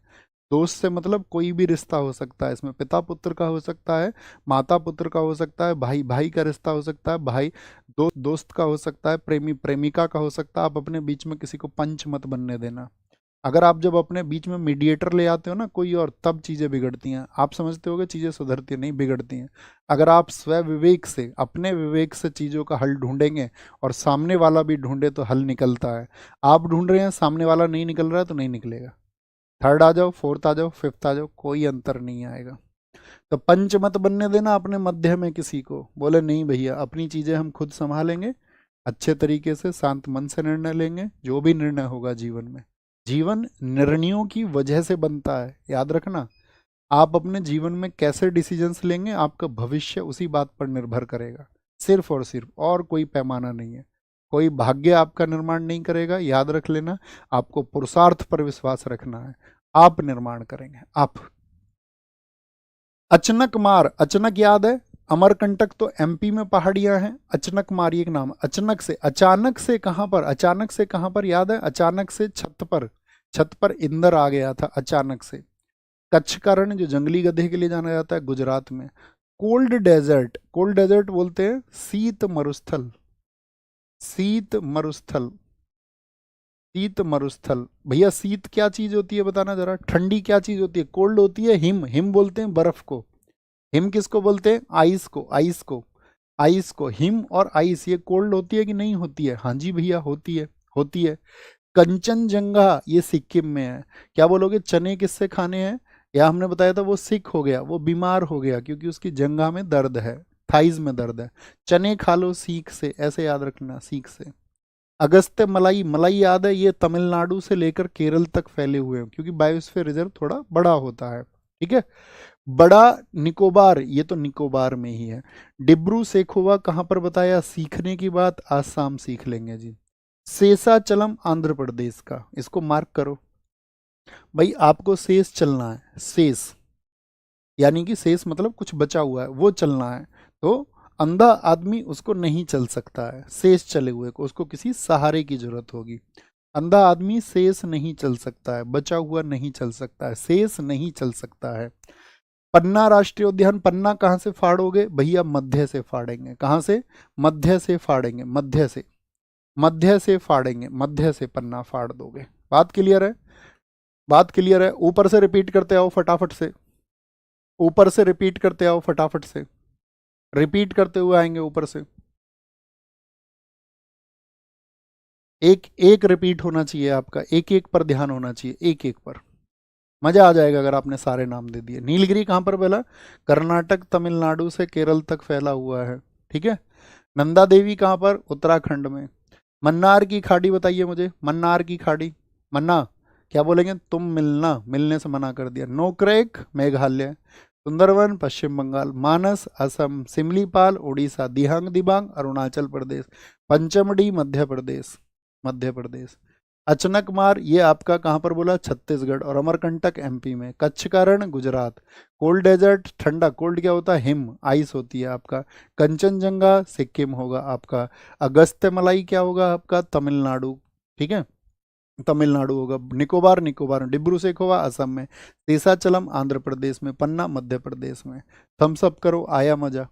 दोस्त से मतलब कोई भी रिश्ता हो सकता है, इसमें पिता पुत्र का हो सकता है, माता पुत्र का हो सकता है, भाई भाई का रिश्ता हो सकता है, भाई दोस्त दोस्त का हो सकता है, प्रेमी प्रेमिका का हो सकता है। आप अपने बीच में किसी को पंच मत बनने देना। अगर आप जब अपने बीच में मीडिएटर ले आते हो ना कोई और, तब चीज़ें बिगड़ती हैं। आप समझते हो कि चीज़ें सुधरती हैं, नहीं बिगड़ती हैं। अगर आप स्व विवेक से, अपने विवेक से चीज़ों का हल ढूंढेंगे, और सामने वाला भी ढूंढे तो हल निकलता है। आप ढूंढ रहे हैं, सामने वाला नहीं निकल रहा है, तो नहीं निकलेगा। थर्ड आ जाओ, फोर्थ आ जाओ, फिफ्थ आ जाओ, कोई अंतर नहीं आएगा। तो पंच मत बनने देना अपने मध्य में किसी को। बोले नहीं भैया, अपनी चीज़ें हम खुद संभालेंगे, अच्छे तरीके से शांत मन से निर्णय लेंगे, जो भी निर्णय होगा जीवन में। जीवन निर्णयों की वजह से बनता है, याद रखना। आप अपने जीवन में कैसे डिसीजंस लेंगे, आपका भविष्य उसी बात पर निर्भर करेगा, सिर्फ और सिर्फ, और कोई पैमाना नहीं है। कोई भाग्य आपका निर्माण नहीं करेगा, याद रख लेना। आपको पुरुषार्थ पर विश्वास रखना है, आप निर्माण करेंगे, आप। अचनक मार, अचनक याद है, अमरकंटक तो एमपी में पहाड़ियां हैं, अचनक मार एक नाम। अचनक से, अचानक से कहां पर? अचानक से कहां पर याद है? अचानक से छत पर, छत पर इंदर आ गया था अचानक से। कच्छ का रण जो जंगली गधे के लिए जाना जाता है, गुजरात में। कोल्ड डेजर्ट, कोल्ड डेजर्ट बोलते हैं शीत मरुस्थल, शीत मरुस्थल, शीत मरुस्थल। भैया शीत क्या चीज होती है बताना जरा, ठंडी क्या चीज होती है? कोल्ड होती है हिम, हिम बोलते हैं बर्फ को। हिम किसको बोलते हैं? आइस को, आइस को, आइस को। हिम और आइस ये कोल्ड होती है कि नहीं होती है? हाँ जी भैया, होती है, होती है। कंचनजंगा ये सिक्किम में है। क्या बोलोगे? चने किससे खाने हैं? या हमने बताया था वो सिक हो गया, वो बीमार हो गया क्योंकि उसकी जंघा में दर्द है, थाइज में दर्द है। चने खा लो सीख से, ऐसे याद रखना, सीख से। अगस्त्य मलाई, मलाई याद है, ये तमिलनाडु से लेकर केरल तक फैले हुए हैं, क्योंकि बायोस्फीयर रिजर्व थोड़ा बड़ा होता है, ठीक है। बड़ा निकोबार, ये तो निकोबार में ही है। डिब्रू सेखोवा कहाँ पर बताया? सीखने की बात आसाम सीख लेंगे जी। शेषाचलम आंध्र प्रदेश का, इसको मार्क करो भाई। आपको शेष चलना है, शेष यानी कि शेष मतलब कुछ बचा हुआ है वो चलना है। तो अंधा आदमी उसको नहीं चल सकता है, शेष चले हुए को, उसको किसी सहारे की जरूरत होगी। अंधा आदमी शेष नहीं चल सकता है, बचा हुआ नहीं चल सकता है, शेष नहीं चल सकता है। पन्ना राष्ट्रीय उद्यान, पन्ना कहाँ से फाड़ोगे भैया? मध्य से फाड़ेंगे। कहाँ से? मध्य से फाड़ेंगे, मध्य से, मध्य से फाड़ेंगे, मध्य से पन्ना फाड़ दोगे। बात क्लियर है? बात क्लियर है? ऊपर से रिपीट करते आओ फटाफट से, ऊपर से रिपीट करते आओ फटाफट से, रिपीट करते हुए आएंगे ऊपर से। एक एक रिपीट होना चाहिए आपका, एक एक पर ध्यान होना चाहिए, एक एक पर। मजा आ जाएगा अगर आपने सारे नाम दे दिए। नीलगिरी कहाँ पर फैला? कर्नाटक तमिलनाडु से केरल तक फैला हुआ है, ठीक है। नंदा देवी कहाँ पर? उत्तराखंड में। मन्नार की खाड़ी बताइए मुझे, मन्नार की खाड़ी। मन्ना क्या बोलेंगे? तुम मिलना, मिलने से मना कर दिया। नो क्रैक, मेघालय। सुंदरवन पश्चिम बंगाल, मानस असम, सिमलीपाल उड़ीसा, दिहांग दिबांग अरुणाचल प्रदेश, पंचमढ़ी मध्य प्रदेश, मध्य प्रदेश, अचनकमार ये आपका कहाँ पर बोला, छत्तीसगढ़, और अमरकंटक एमपी में, कच्छ का रण गुजरात, कोल्ड डेजर्ट ठंडा, कोल्ड क्या होता है, हिम आइस होती है आपका, कंचनजंगा सिक्किम होगा आपका, अगस्त्यमलाई क्या होगा आपका, तमिलनाडु, ठीक है, तमिलनाडु होगा, निकोबार निकोबार, डिब्रू सेखोवा असम में, शेषाचलम आंध्र प्रदेश में, पन्ना मध्य प्रदेश में। थम्स अप करो, आया मजा,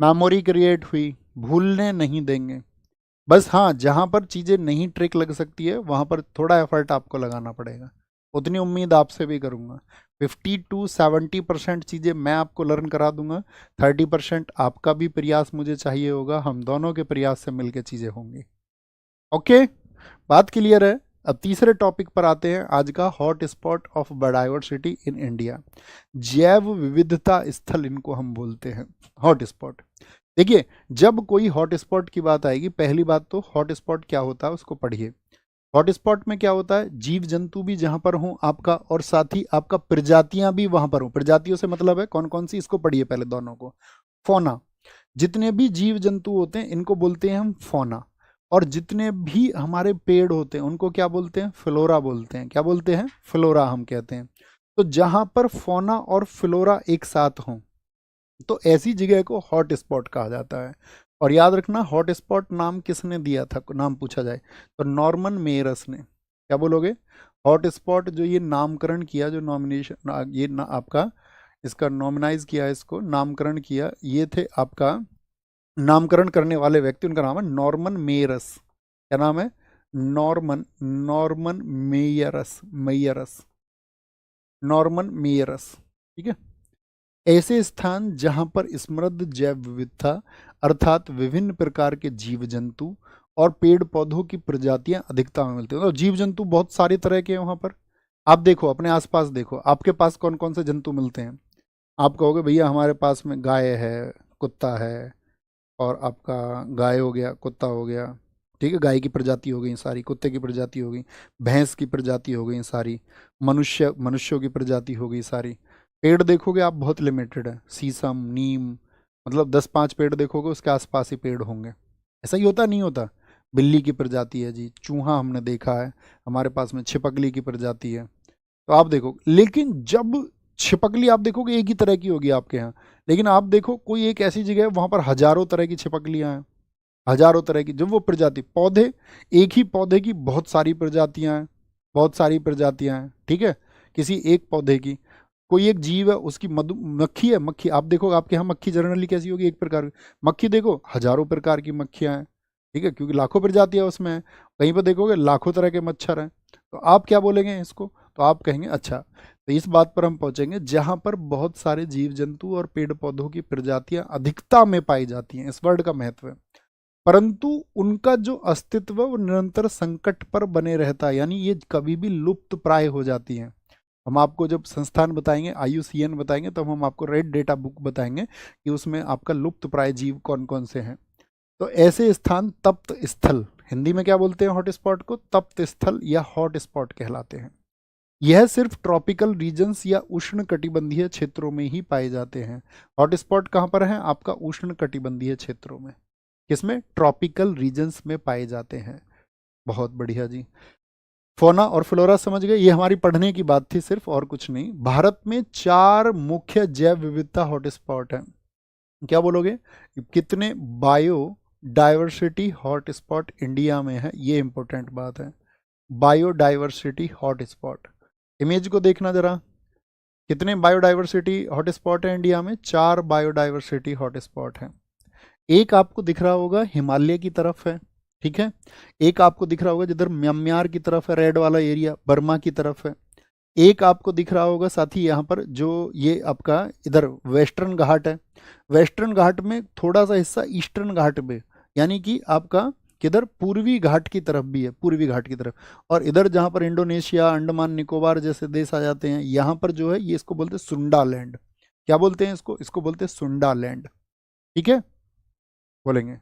मेमोरी क्रिएट हुई, भूलने नहीं देंगे। बस हाँ, जहाँ पर चीज़ें नहीं ट्रिक लग सकती है वहाँ पर थोड़ा एफर्ट आपको लगाना पड़ेगा, उतनी उम्मीद आपसे भी करूँगा। 50 to 70% चीज़ें मैं आपको लर्न करा दूंगा, 30% आपका भी प्रयास मुझे चाहिए होगा, हम दोनों के प्रयास से मिलकर चीज़ें होंगी। ओके, बात क्लियर है। अब तीसरे टॉपिक पर आते हैं, आज का hot spot of biodiversity in India, जैव विविधता स्थल इनको हम बोलते हैं, हॉट स्पॉट। देखिए, जब कोई हॉट स्पॉट की बात आएगी, पहली बात तो हॉट स्पॉट क्या होता है उसको पढ़िए। हॉट स्पॉट में क्या होता है, जीव जंतु भी जहां पर हो आपका, और साथ ही आपका प्रजातियां भी वहां पर हो। प्रजातियों से मतलब है कौन कौन सी, इसको पढ़िए पहले दोनों को। फौना, जितने भी जीव जंतु होते हैं इनको बोलते हैं हम फौना, और जितने भी हमारे पेड़ होते हैं उनको क्या बोलते हैं, फ्लोरा बोलते हैं। क्या बोलते हैं, फ्लोरा हम कहते हैं। तो जहां पर फौना और फ्लोरा एक साथ हों तो ऐसी जगह को हॉट स्पॉट कहा जाता है। और याद रखना, हॉट स्पॉट नाम किसने दिया था, नाम पूछा जाए तो नॉर्मन मेयरस ने। क्या बोलोगे, हॉट स्पॉट जो ये नामकरण किया, जो नॉमिनेशन ये आपका इसका नॉमिनाइज किया, इसको नामकरण किया, ये थे आपका नामकरण करने वाले व्यक्ति, उनका नाम है नॉर्मन मेयरस। क्या नाम है, नॉर्मन नॉर्मन मेयरस, मेयरस, नॉर्मन मेयरस, ठीक है। ऐसे स्थान जहां पर समृद्ध जैव विविधता अर्थात विभिन्न प्रकार के जीव जंतु और पेड़ पौधों की प्रजातियां अधिकता में मिलती हैं। तो जीव जंतु बहुत सारे तरह के हैं वहां पर। आप देखो अपने आसपास, देखो आपके पास कौन कौन से जंतु मिलते हैं। आप कहोगे भैया हमारे पास में गाय है, कुत्ता है, और आपका गाय हो गया, कुत्ता हो गया, ठीक है, गाय की प्रजाति हो गई सारी, कुत्ते की प्रजाति हो गई, भैंस की प्रजाति हो गई सारी, मनुष्यों की प्रजाति हो गई सारी। पेड़ देखोगे आप बहुत लिमिटेड है, शीशम नीम, मतलब 10-5 पेड़ देखोगे उसके आसपास ही पेड़ होंगे। ऐसा ही होता नहीं होता। बिल्ली की प्रजाति है जी, चूहा हमने देखा है, हमारे पास में छिपकली की प्रजाति है। तो आप देखो, लेकिन जब छिपकली आप देखोगे एक ही तरह की होगी आपके यहाँ, लेकिन आप देखो कोई एक ऐसी जगह है वहां पर हजारों तरह की छिपकलियां हैं, हजारों तरह की, जब वो प्रजाति, पौधे, एक ही पौधे की बहुत सारी प्रजातियां हैं, बहुत सारी प्रजातियां हैं, ठीक है, किसी एक पौधे की। कोई एक जीव है उसकी मधु मक्खी है, मक्खी आप देखो आपके यहाँ मक्खी जनरली कैसी होगी, एक प्रकार की मक्खी, देखो हजारों प्रकार की मक्खियां हैं, ठीक है, क्योंकि लाखों प्रजातियां उसमें है। कहीं पर देखोगे लाखों तरह के मच्छर हैं। तो आप क्या बोलेंगे इसको, तो आप कहेंगे अच्छा, तो इस बात पर हम पहुंचेंगे जहां पर बहुत सारे जीव जंतु और पेड़ पौधों की प्रजातियां अधिकता में पाई जाती हैं, इस वर्ड का महत्व है, परंतु उनका जो अस्तित्व वो निरंतर संकट पर बने रहता है, यानी ये कभी भी लुप्त प्राय हो जाती हैं। हम आपको जब संस्थान बताएंगे, IUCN बताएंगे, तब हम आपको रेड डेटा बुक बताएंगे कि उसमें आपका लुप्त प्राय जीव कौन कौन से हैं। तो ऐसे स्थान तप्त स्थल, हिंदी में क्या बोलते हैं हॉट स्पॉट को, तप्त स्थल या हॉट स्पॉट कहलाते हैं। यह सिर्फ ट्रॉपिकल रीजन्स या उष्ण कटिबंधीय क्षेत्रों में ही पाए जाते हैं। हॉट स्पॉट कहाँ पर है आपका, उष्ण कटिबंधीय क्षेत्रों में, किसमें, ट्रॉपिकल रीजन्स में पाए जाते हैं। बहुत बढ़िया जी, फोना और फ्लोरा समझ गए, ये हमारी पढ़ने की बात थी सिर्फ, और कुछ नहीं। भारत में 4 मुख्य जैव विविधता हॉटस्पॉट हैं। क्या बोलोगे, कितने बायो डाइवर्सिटी हॉटस्पॉट इंडिया में है, ये इंपॉर्टेंट बात है। बायोडाइवर्सिटी हॉटस्पॉट, इमेज को देखना जरा, कितने बायोडाइवर्सिटी हॉटस्पॉट है इंडिया में, 4 बायोडाइवर्सिटी हॉटस्पॉट हैं। एक आपको दिख रहा होगा हिमालय की तरफ है, ठीक है, एक आपको दिख रहा होगा जिधर म्यांमार की तरफ है, रेड वाला एरिया बर्मा की तरफ है। एक आपको दिख रहा होगा साथी यहाँ पर जो ये आपका इधर वेस्टर्न घाट है, वेस्टर्न घाट में थोड़ा सा हिस्सा ईस्टर्न घाट में, यानी कि आपका किधर, पूर्वी घाट की तरफ भी है, पूर्वी घाट की तरफ। और इधर जहाँ पर इंडोनेशिया, अंडमान निकोबार जैसे देश आ जाते हैं, यहाँ पर जो है ये इसको बोलते हैं सुंडा लैंड। क्या बोलते हैं इसको, इसको बोलते हैं सुंडा लैंड, ठीक है, बोलेंगे।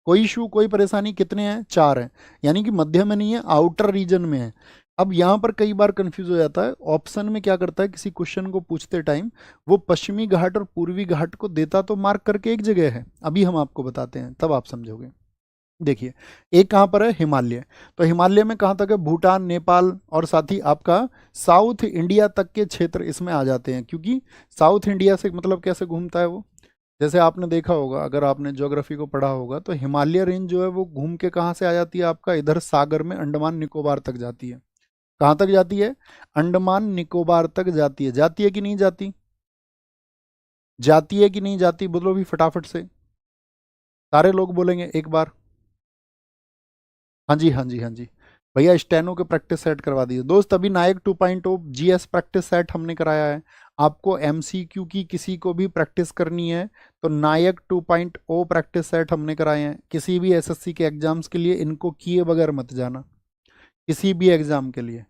कोई इशू कोई परेशानी, कितने हैं, 4 हैं, यानी कि मध्य में नहीं है, आउटर रीजन में है। अब यहाँ पर कई बार कंफ्यूज हो जाता है, ऑप्शन में क्या करता है किसी क्वेश्चन को पूछते टाइम वो पश्चिमी घाट और पूर्वी घाट को देता तो मार्क करके एक जगह है, अभी हम आपको बताते हैं तब आप समझोगे। देखिए एक कहाँ पर है, हिमालय। तो हिमालय में कहाँ तक है, भूटान, नेपाल और साथ ही आपका साउथ इंडिया तक के क्षेत्र इसमें आ जाते हैं, क्योंकि साउथ इंडिया से मतलब कैसे घूमता है वो, जैसे आपने देखा होगा अगर आपने ज्योग्राफी को पढ़ा होगा तो हिमालय रेंज जो है वो घूम के कहाँ से आ जाती है आपका, इधर सागर में अंडमान निकोबार तक जाती है। कहाँ तक जाती है, अंडमान निकोबार तक जाती है कि नहीं जाती, जाती है कि नहीं जाती, बोलो भी फटाफट से, सारे लोग बोलेंगे एक बार। हाँ जी हाँ जी हाँ जी, भैया स्टेनो के प्रैक्टिस सेट करवा दीजिए दोस्त। अभी नायक 2.0 जीएस प्रैक्टिस सेट हमने कराया है, आपको एमसीक्यू की किसी को भी प्रैक्टिस करनी है तो नायक 2.0 प्रैक्टिस सेट हमने कराए हैं। किसी भी एसएससी के एग्जाम्स के लिए इनको किए बगैर मत जाना, किसी भी एग्जाम के लिए,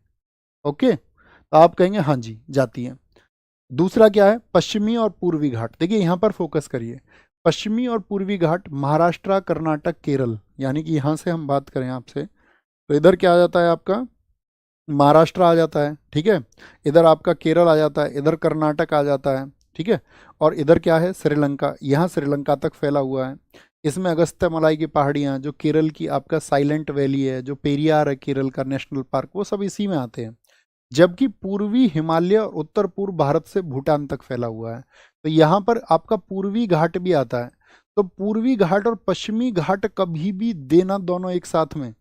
ओके। तो आप कहेंगे हाँ जी जाती है। दूसरा क्या है, पश्चिमी और पूर्वी घाट। देखिए यहाँ पर फोकस करिए, पश्चिमी और पूर्वी घाट महाराष्ट्र, कर्नाटक, केरल, यानी कि यहाँ से हम बात करें आपसे तो इधर क्या आ जाता है आपका, महाराष्ट्र आ जाता है, ठीक है, इधर आपका केरल आ जाता है, इधर कर्नाटक आ जाता है, ठीक है, और इधर क्या है, श्रीलंका, यहाँ श्रीलंका तक फैला हुआ है। इसमें अगस्त्यमलाई की पहाड़ियाँ, जो केरल की आपका साइलेंट वैली है, जो पेरियार है केरल का नेशनल पार्क, वो सब इसी में आते हैं। जबकि पूर्वी हिमालय और उत्तर पूर्व भारत से भूटान तक फैला हुआ है, तो यहाँ पर आपका पूर्वी घाट भी आता है। तो पूर्वी घाट और पश्चिमी घाट कभी भी देना दोनों एक साथ में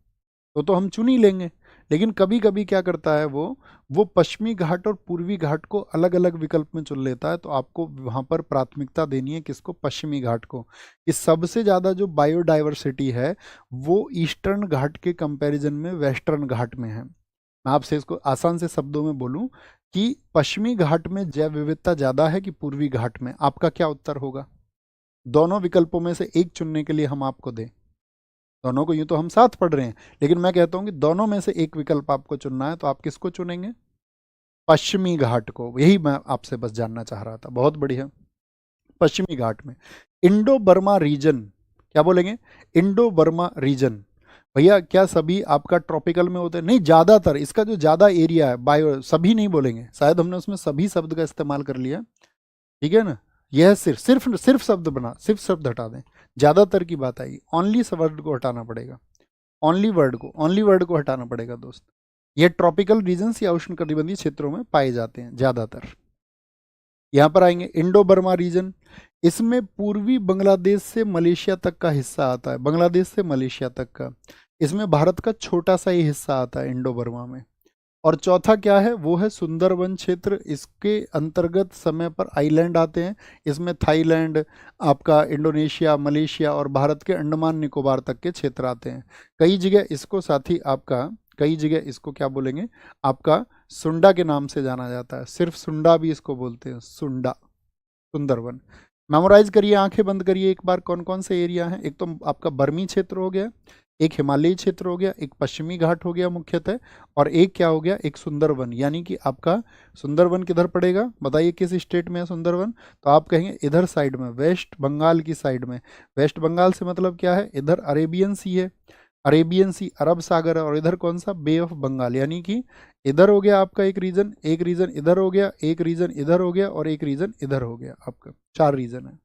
तो हम चुन ही लेंगे, लेकिन कभी कभी क्या करता है वो पश्चिमी घाट और पूर्वी घाट को अलग अलग विकल्प में चुन लेता है। तो आपको वहाँ पर प्राथमिकता देनी है किसको, पश्चिमी घाट को। इस सबसे ज़्यादा जो बायोडाइवर्सिटी है वो ईस्टर्न घाट के कंपैरिजन में वेस्टर्न घाट में है। मैं आपसे इसको आसान से शब्दों में बोलूं कि पश्चिमी घाट में जैव विविधता ज़्यादा है कि पूर्वी घाट में, आपका क्या उत्तर होगा। दोनों विकल्पों में से एक चुनने के लिए हम आपको दें, दोनों को, यूं तो हम साथ पढ़ रहे हैं लेकिन मैं कहता हूं कि दोनों में से एक विकल्प आपको चुनना है, तो आप किसको चुनेंगे, पश्चिमी घाट को। यही मैं आपसे बस जानना चाह रहा था, बहुत बढ़िया। पश्चिमी घाट में इंडो बर्मा रीजन, क्या बोलेंगे, इंडो बर्मा रीजन। भैया क्या सभी आपका ट्रॉपिकल में होते हैं, नहीं, ज्यादातर इसका जो ज्यादा एरिया है बायो, सभी नहीं बोलेंगे, शायद हमने उसमें सभी शब्द का इस्तेमाल कर लिया, ठीक है ना। यह सिर्फ सिर्फ सिर्फ शब्द बना, सिर्फ शब्द हटा दें, ज्यादातर की बात आई, ओनली वर्ड को हटाना पड़ेगा, ओनली वर्ड को हटाना पड़ेगा दोस्त। ये ट्रॉपिकल रीजन्स या उष्णकटिबंधीय क्षेत्रों में पाए जाते हैं ज्यादातर। यहाँ पर आएंगे इंडो बर्मा रीजन, इसमें पूर्वी बांग्लादेश से मलेशिया तक का हिस्सा आता है, बांग्लादेश से मलेशिया तक का, इसमें भारत का छोटा सा ही हिस्सा आता है इंडो बर्मा में। और चौथा क्या है, वो है सुंदरवन क्षेत्र, इसके अंतर्गत समय पर आइलैंड आते हैं, इसमें थाईलैंड, आपका इंडोनेशिया, मलेशिया और भारत के अंडमान निकोबार तक के क्षेत्र आते हैं। कई जगह इसको साथी आपका, कई जगह इसको क्या बोलेंगे, आपका सुंडा के नाम से जाना जाता है, सिर्फ सुंडा भी इसको बोलते हैं, सुंडा, सुंदरवन। मेमोराइज करिए, आंखें बंद करिए एक बार, कौन कौन से एरिया हैं, एक तो आपका बर्मी क्षेत्र हो गया, एक हिमालयी क्षेत्र हो गया, एक पश्चिमी घाट हो गया मुख्यतः, और एक क्या हो गया, एक सुंदरवन। यानी कि आपका सुंदरवन किधर पड़ेगा, बताइए किस स्टेट में है सुंदरवन, तो आप कहेंगे इधर साइड में, वेस्ट बंगाल की साइड में। वेस्ट बंगाल से मतलब क्या है, इधर अरेबियन सी है, अरेबियन सी अरब सागर है, और इधर कौन सा, बे ऑफ बंगाल। यानी कि इधर हो गया आपका एक रीजन, एक रीजन इधर हो गया, एक रीजन इधर हो गया और एक रीजन इधर हो गया, आपका 4 रीजन है।